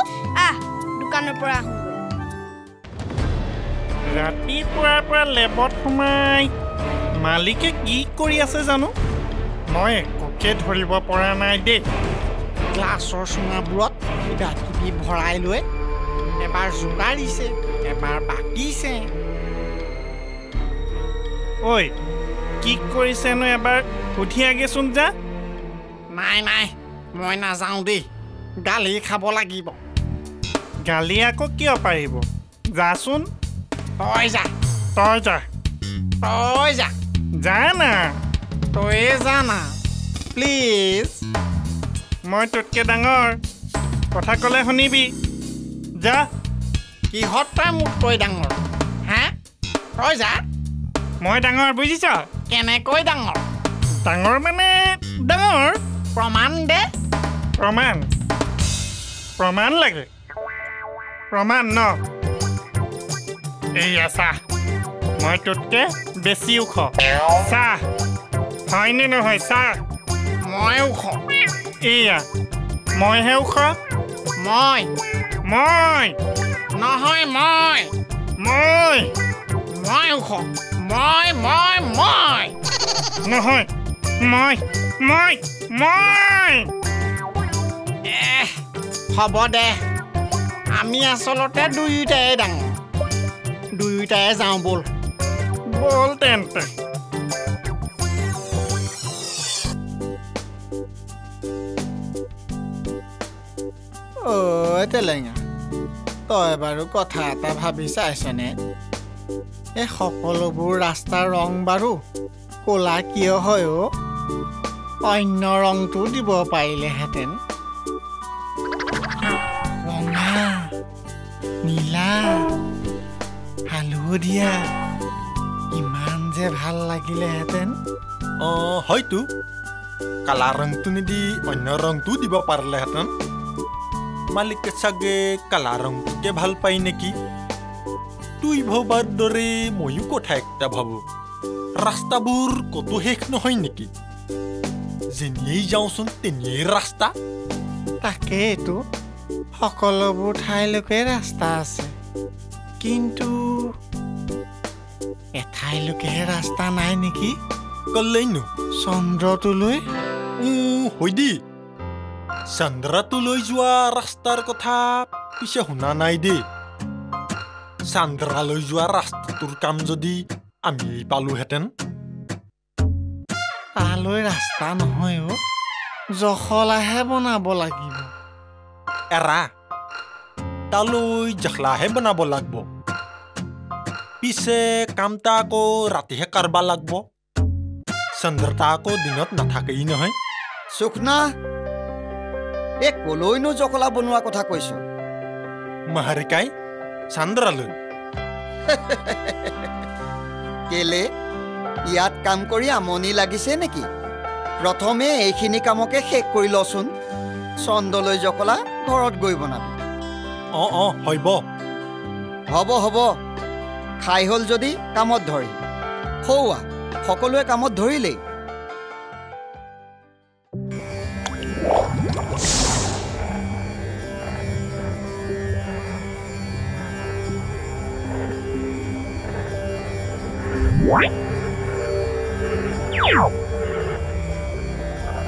আহ দোকানৰ পৰা আহোঁ ৰাতিপুৱাৰ পৰা লেবত সোমাই মালিকে কি কৰি আছে জানো মই একোকে ধৰিব পৰা নাই দেই গ্লাছৰ চুঙাবোৰত কিবা কিবি ভৰাই লৈ এবাৰ জোকাৰিছে এবাৰ বাকিছে ঐ কি কৰিছেনো এবাৰ সুধি আগেচোন যা নাই মই নাযাওঁ দেই গালি খাব লাগিব গালি আকৌ কিয় পাৰিব যাচোন তই যা যা না তয়ে যা না প্লিজ মই তোতকে ডাঙৰ কথা ক'লে শুনিবি যা কিহত তই মোতকৈ ডাঙৰ হা তই যা মই ডাঙৰ বুজিছ কেনেকৈ ডাঙৰ ডাঙৰ মানে ডাঙৰ প্ৰমাণ দে প্ৰমাণ লাগে প্ৰমাণ ন এইয়া চাহ মই তোতকে বেছি ওখ চাহ হয়নে নহয় চাহ মই ওখ এইয়া মইহে ওখ মই নহয় মই ওখ মই নহয় মই হ'ব দে আমি আচলতে দুয়োটাই ডাঙৰ দুয়োটাই যাওঁ বল তেন্তে তেলেঙা তই বাৰু কথা এটা ভাবি চাইছনে এই সকলোবোৰ ৰাস্তাৰ ৰং বাৰু ক'লা কিয় হয় অন্য ৰংটো দিব পাৰিলেহেঁতেন ৰঙা নীলা হালধীয়া ইমান যে ভাল লাগিলেহেঁতেন হয়তো কালা ৰংটো নিদি অন্য ৰংটো দিব পাৰিলেহেঁতেন মালিকে চাগে কালা ৰংটোকে ভাল পায় নেকি তুই ভবাৰ দৰে ময়ো কথা একটা ভাবো ৰাস্তাবোৰ কতো শেষ নহয় নেকি যেনিয়েই যাওঁচোন তেনিয়েই ৰাস্তা তাকেইতো সকলোবোৰ ঠাইলৈকে ৰাস্তা আছে কিন্তু এঠাইলৈকেহে ৰাস্তা নাই নেকি কলেইনো চন্দ্ৰটোলৈ হয় দি চন্দ্ৰটোলৈ যোৱা ৰাস্তাৰ কথা পিছে শুনা নাই দেই চন্দ্ৰালৈ যোৱা ৰাস্তাটোৰ কাম যদি আমি পালোহেঁতেন তালৈ ৰাস্তা নহয় জখলাহে বনাব লাগিব এৰা তালৈ জখলাহে বনাব লাগিব পিছে কামটা আকৌ ৰাতিহে কাৰবা লাগিব চন্দ্ৰতা আকৌ দিনত নাথাকেই নহয় সুখনা এই কলৈনো জখলা বনোৱা কথা কৈছ মাহাৰিকাই চন্দ্ৰালৈ কেলে ইয়াত কাম কৰি আমনি লাগিছে নেকি প্ৰথমে এইখিনি কামকে শেষ কৰি লচোন চন্দলৈ জকলা ঘৰত গৈ বনাবি হ'ব খাই হ'ল যদি কামত ধৰি খোৱা সকলোৱে কামত ধৰিলেই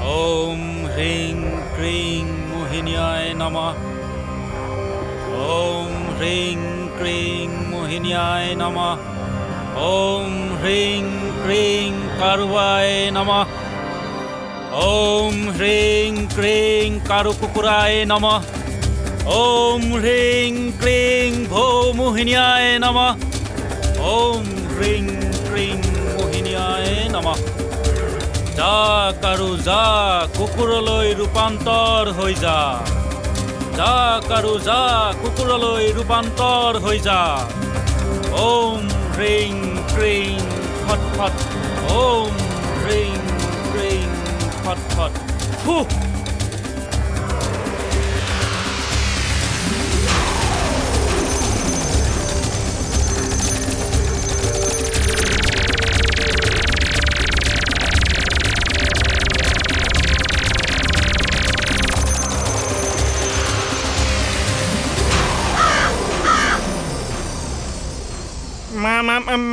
Om Hring Kring Mohiniyaaya Namah. Om Hring Kring Mohiniyaaya Namah. Om Hring Kring Karuvaya Namah. Om Hring Kring Karukukuraaya Namah. Om Hring Kring Bho Mohiniyaaya Namah. Om Hring Kring Mohiniyaaya Namah. যা কাৰু যা কুকুৰলৈ ৰূপান্তৰ হৈ যা যা কাৰু যা কুকুৰলৈ ৰূপান্তৰ হৈ যা ওম হ্ৰিং ক্ৰিং ফট ফট ওম হ্ৰিং ক্ৰিং ফট ফট ফু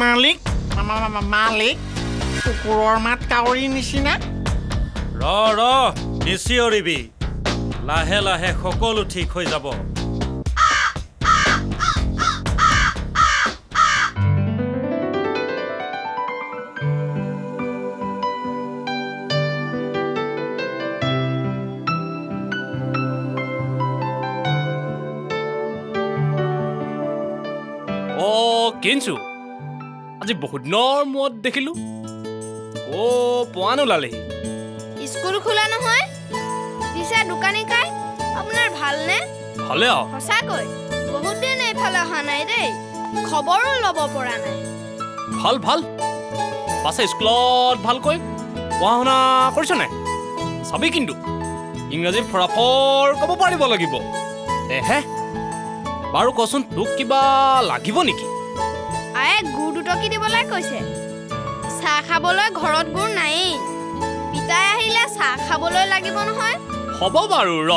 মালিক মালিক কুকুৰৰ মাত কাউৰী নিচিনা ৰ নিচিঞৰিবি লাহে লাহে সকলো ঠিক হৈ যাব কিনছো আজি বহুত দিনৰ মূৰত দেখিলো পোৱান ওলালেহি স্কুল খোলা নহয় পিছে দোকানী কাই আপোনাৰ ভালনে ভালে সঁচাকৈ বহুত দিন এইফালে অহা নাই দেই খবৰো ল'ব পৰা নাই ভাল পাছে স্কুলত ভালকৈ পঢ়া শুনা কৰিছ নাই চাবি কিন্তু ইংৰাজীত ফৰাফৰ ক'ব পাৰিব লাগিব হে বাৰু কচোন তোক কিবা লাগিব নেকি আয়ে গুড় দুটকি দিবলৈ কৈছে চাহ খাবলৈ ঘৰত গুড় নাই পিতাই আহিলে চাহ খাবলৈ লাগিব নহয় হ'ব বাৰু ল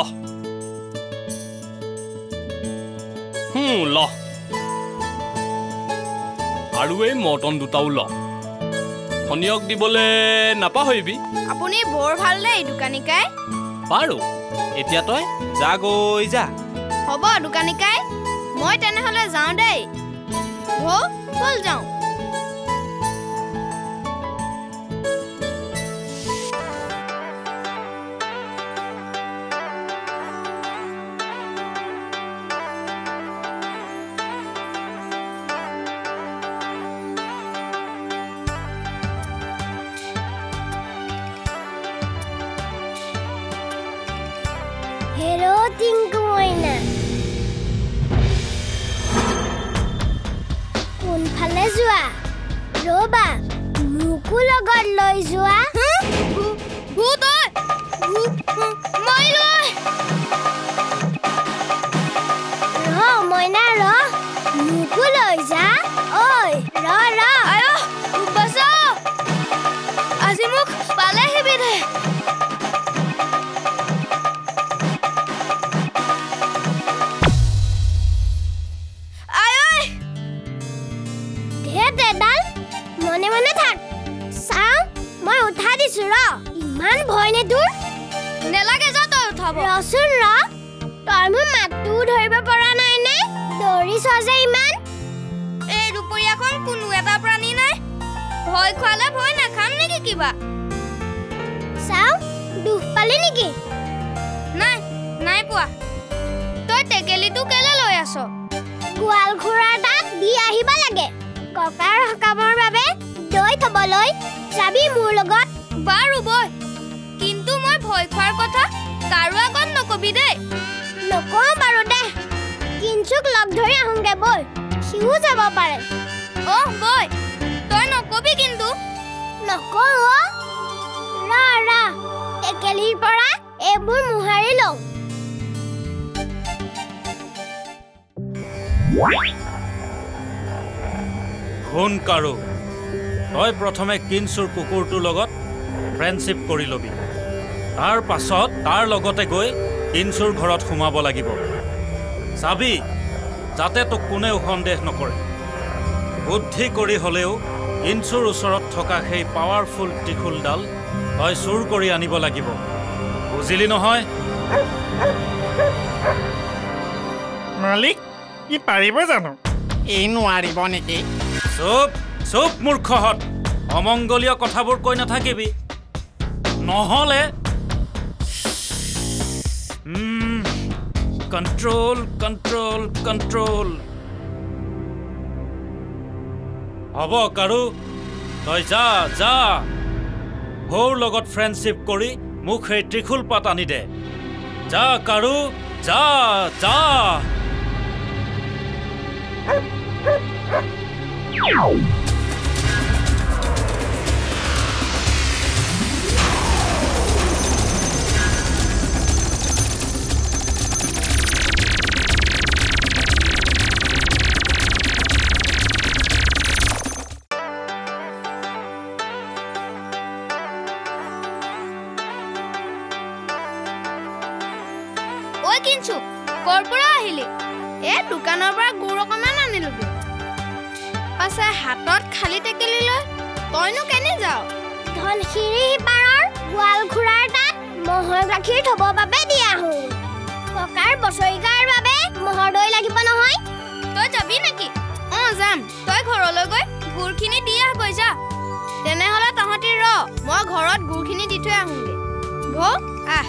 আৰু এই মটন দুটাও ল ধনিয়ক দিবলৈ নাপাহৰিবি আপুনি বৰ ভাল দেই দোকানী কাই বাৰু এতিয়া তই যা গৈ যা হ'ব দোকানী কাই মই তেনেহ'লে যাওঁ দেই বল যাওঁ হেৰো টিংকু মইনা কোনফালে যোৱা ৰবা মোকো লগত লৈ যোৱা মইনা মোকো লৈ যা ঐ আজি মোক পালে আহিবি দে মনে থাক চাওঁ মই উঠা দিছো ইমান ভয় নে তোৰ নেলাগে যা তই উঠাব ৰচোন তই মোৰ মাতটো ধৰিব পৰা নাই নে দৌৰিছ যে ইমান এই দুপৰীয়াখন কোনো এটা প্ৰাণী নাই ভয় খোৱালে ভয় নাখাম নেকি কিবা চাওঁ দুখ পালি নেকি নাই পোৱা তই টেকেলিটো কেলে লৈ আছ গোৱাল খুৰাৰ তাত দি আহিব লাগে ককাৰ সকামৰ বাবে দৈ থবলৈ যাবি মোৰ লগত বাৰু বৈ কিন্তু মই ভয় খোৱাৰ কথা কাৰো আগত নকবি দেই নকওঁ বাৰু দে কিঞ্চুক লগ ধৰি আহোঁগে বৈ সিও যাব পাৰে বৈ তই নকবি একেলিৰ পৰা এইবোৰ মোহাৰি লওঁ শুন কাৰো তই প্ৰথমে কিনচুৰ কুকুৰটোৰ লগত ফ্ৰেণ্ডশ্বিপ কৰি ল'বি তাৰ পাছত তাৰ লগতে গৈ কিনচুৰ ঘৰত সোমাব লাগিব চাবি যাতে তোক কোনেও সন্দেহ নকৰে বুদ্ধি কৰি হ'লেও কিনচুৰ ওচৰত থকা সেই পাৱাৰফুল ত্ৰিশূলডাল তই চুৰ কৰি আনিব লাগিব বুজিলি নহয় মালিক ই পাৰিব জানো এই নোৱাৰিব নেকি চুপ চুপ মূৰ্খহঁত অমংগলীয় কথাবোৰ কৈ নাথাকিবি নহ'লে কণ্ট্ৰল কণ্ট্ৰল কণ্ট্ৰল হ'ব কাৰো তই যা যা ভৌৰ লগত ফ্ৰেণ্ডশ্বিপ কৰি মোক সেই ত্ৰিশূল পাত আনি দে যা কাৰো যা যা ঐ কিনচু ক'ৰ পৰা আহিলি এই দোকানৰ পৰা গুড় অকণমান আনিলোগৈ পাছে হাতত খালি টেকেলি লৈ তইনো কেনে যাৱ ধনশিৰি সিপাৰৰ গোৱাল খুৰাৰ তাত মহৰ গাখীৰ থ'বৰ বাবে দিয়া হ'ল ককাৰ বছৰিকাৰ বাবে মহৰ দৈ লাগিব নহয় তই যাবি নেকি অঁ যাম তই ঘৰলৈ গৈ গুড়খিনি দি আহগৈ যা তেনেহ'লে তহঁতি ৰ মই ঘৰত গুড়খিনি দি থৈ আহোঁগৈ ভৌ আহ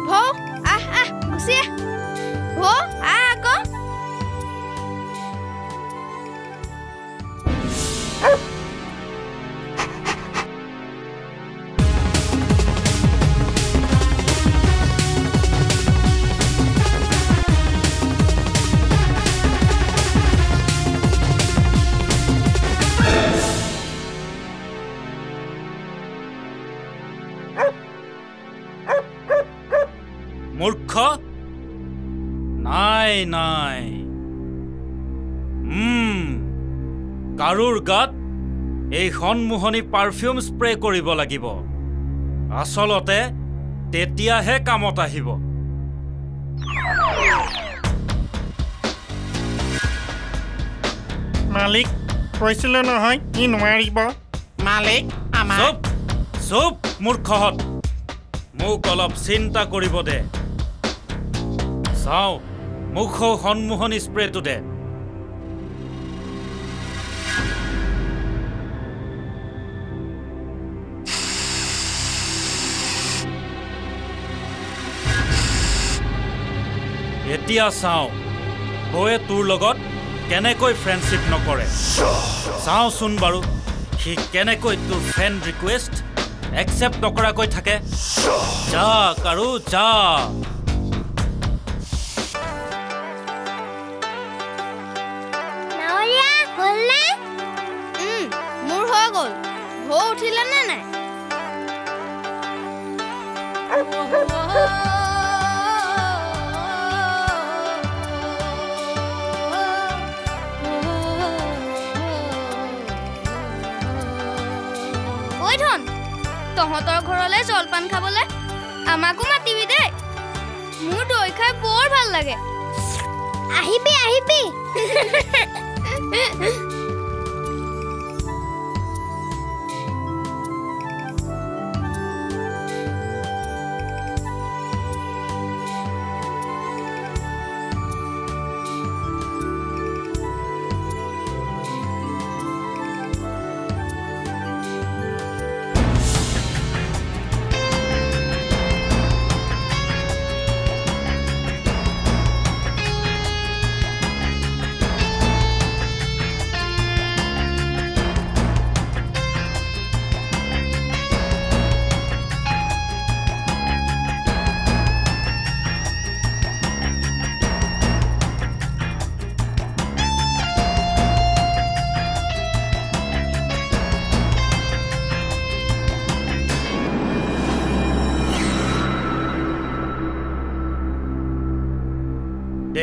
ভৌ আহ আহ গুচি আহ ভৌ আহ আকৌ মূৰ্খ নাই নাই কাৰোৰ গাত এই সন্মোহনী পাৰফিউম স্প্ৰে কৰিব লাগিব আচলতে তেতিয়াহে কামত আহিব মালিক কৈছিলে নহয় ই নোৱাৰিব মালিক আমাৰ চুপ চুপ মূৰ্খহঁত মোক অলপ চিন্তা কৰিব দে চাওঁ মোক সন্মোহনী স্প্ৰেটো দে এতিয়া চাওঁ বৌয়ে তোৰ লগত কেনেকৈ ফ্ৰেণ্ডশ্বিপ নকৰে চাওঁচোন বাৰু সি কেনেকৈ তোৰ ফ্ৰেণ্ড ৰিকুৱেষ্ট একচেপ্ট নকৰাকৈ থাকে যা কাৰো যা মোৰ হৈ গ'ল ভৌ উঠিলে নে নাই ঐ ধন তহঁতৰ ঘৰলৈ জলপান খাবলৈ আমাকো মাতিবি দেই মোৰ দৈ খাই বৰ ভাল লাগে আহিবি আহিবি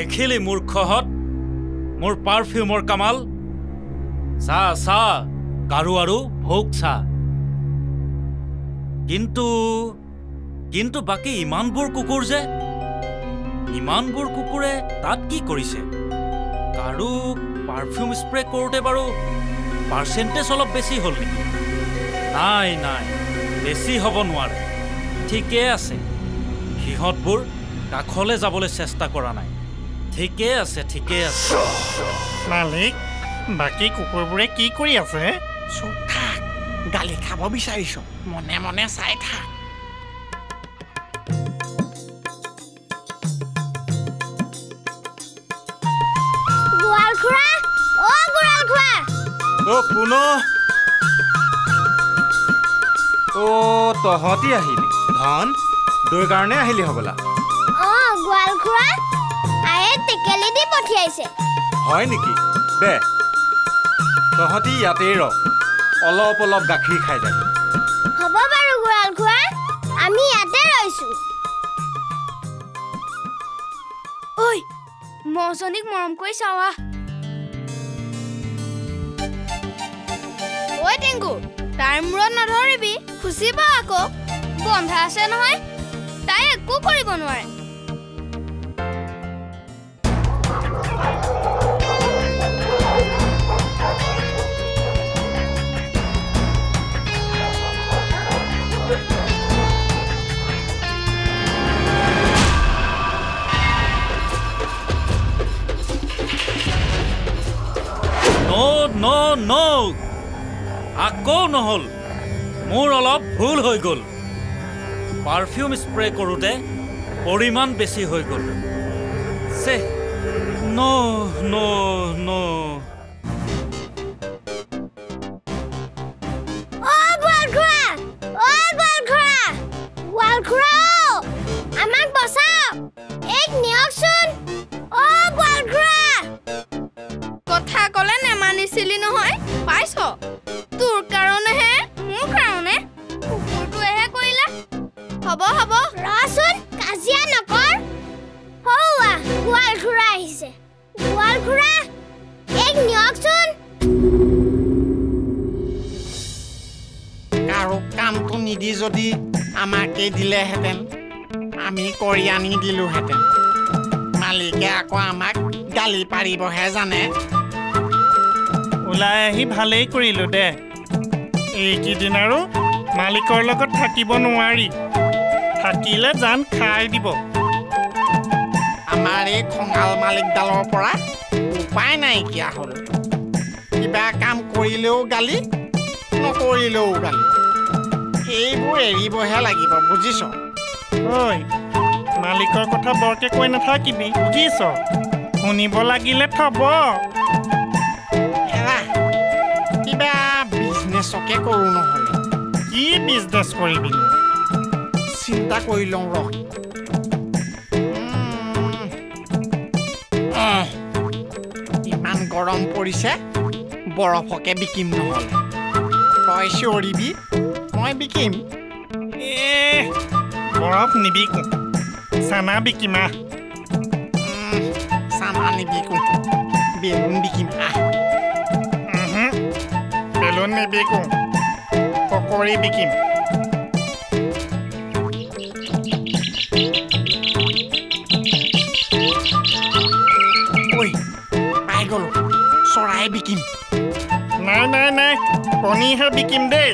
দেখিলি মূৰ্খহঁত মোৰ পাৰফিউমৰ কামাল চা চা কাৰু আৰু ভোগ চা কিন্তু বাকী ইমানবোৰ কুকুৰ যে ইমানবোৰ কুকুৰে তাত কি কৰিছে কাৰু পাৰফিউম স্প্ৰে কৰোঁতে বাৰু পাৰ্চেণ্টেজ অলপ বেছি হ'ল নেকি নাই নাই বেছি হ'ব নোৱাৰে ঠিকে আছে সিহঁতবোৰ কাষলৈ যাবলৈ চেষ্টা কৰা নাই ঠিকে আছে মালিক বাকী কুকুৰবোৰে কি কৰি আছে চুপ থাক গালি খাব বিচাৰিছ মনে মনে চাই থাক গোৱাল খুৰা কোন তহঁতি আহিলি ধন দৈৰ কাৰণে আহিলি হ'বলা গোৱাল খুৰা আয়ে টেকেলি দি পঠিয়াইছে হয় নেকি দে তহঁতি ইয়াতেই ৰ অলপ অলপ গাখীৰ খাই যাবি হ'ব বাৰু গোৱাল খুৰা আমি ইয়াতে ৰৈছো ঐ মজনীক মৰম কৰি চাৱা ঐ টেংকু তাইৰ মূৰত নধৰিবি খুচিব আকৌ বন্ধা আছে নহয় তাই একো কৰিব নোৱাৰে No, আকৌ নহ'ল মোৰ অলপ ভুল হৈ গ'ল পাৰফিউম স্প্ৰে কৰোঁতে পৰিমাণ বেছি হৈ গ'ল আমাক বচাও এক নিয়কচোন গোৱাল খুৰা কথা ক'লে নেমানিছিলি নহয় পাইছ তোৰ কাৰণেহে মোৰ কাৰণে কুকুৰটোৱেহে কৰিলে হ'ব ৰচোন কাজিয়া নকৰ হৌৱা গোৱাল খুৰা আহিছে গোৱাল খুৰা এক নিয়কচোন কাৰো কামটো নিদি যদি আমাকে দিলেহেঁতেন আমি কৰি আনি দিলোহেঁতেন মালিকে আকৌ আমাক গালি পাৰিবহে জানে ওলাই আহি ভালেই কৰিলো দে এইকেইদিন আৰু মালিকৰ লগত থাকিব নোৱাৰি থাকিলে জান খাই দিব আমাৰ এই খঙাল মালিকডালৰ পৰা উপায় নাইকিয়া হ'ল কিবা কাম কৰিলেও গালি নকৰিলেও গালি এইবোৰ এৰিবহে লাগিব বুজিছ ঐ মালিকৰ কথা বৰকে কৈ নাথাকিবি বুজিছ শুনিব লাগিলে থব কিবা বিজনেছকে কৰোঁ নহ'লে কি বিজনেছ কৰিবি চিন্তা কৰি লওঁ ৰ ইমান গৰম পৰিছে বৰফকে বিকিম নহ'লে তই চিঞৰিবি মই বিকিম বৰফ নিবিকো চানা বিকিমা চানা নিবিকো বেলুন বিকিম বেলুন নিবিকো পকৰি বিকিম ঐ পাই গ'লো চৰাই বিকিম নাই কণীহে বিকিম দেই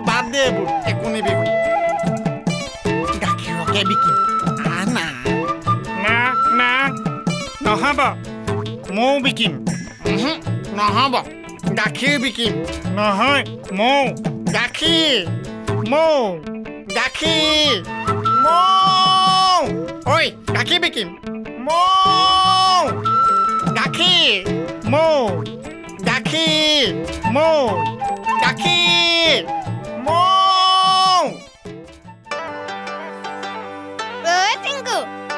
বাদ দে এইবোৰ একো নিবিকো গাখীৰকে বিকিম না নহ'ব মৌ বিকিম নহ'ব গাখীৰ বিকিম নহয় মৌ গাখীৰ মৌ গাখীৰ মৌ ঐ গাখীৰ বিকিম মৌ গাখীৰ মৌ গাখীৰ মৌ গাখীৰ মৌ টিংকু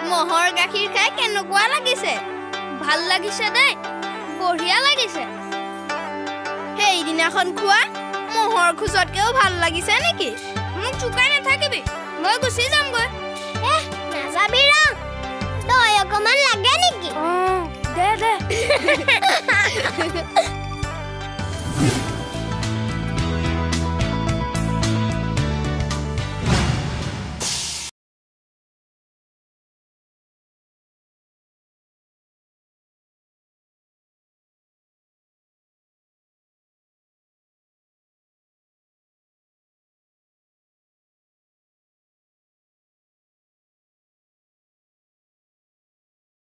মহৰ গাখীৰ খাই কেনেকুৱা লাগিছে ভাল লাগিছে দেই বঢ়িয়া লাগিছে সেইদিনাখন খোৱা মহৰ খোজতকেও ভাল লাগিছে নেকি মোক চুকাই নাথাকিবি মই গুচি যামগৈ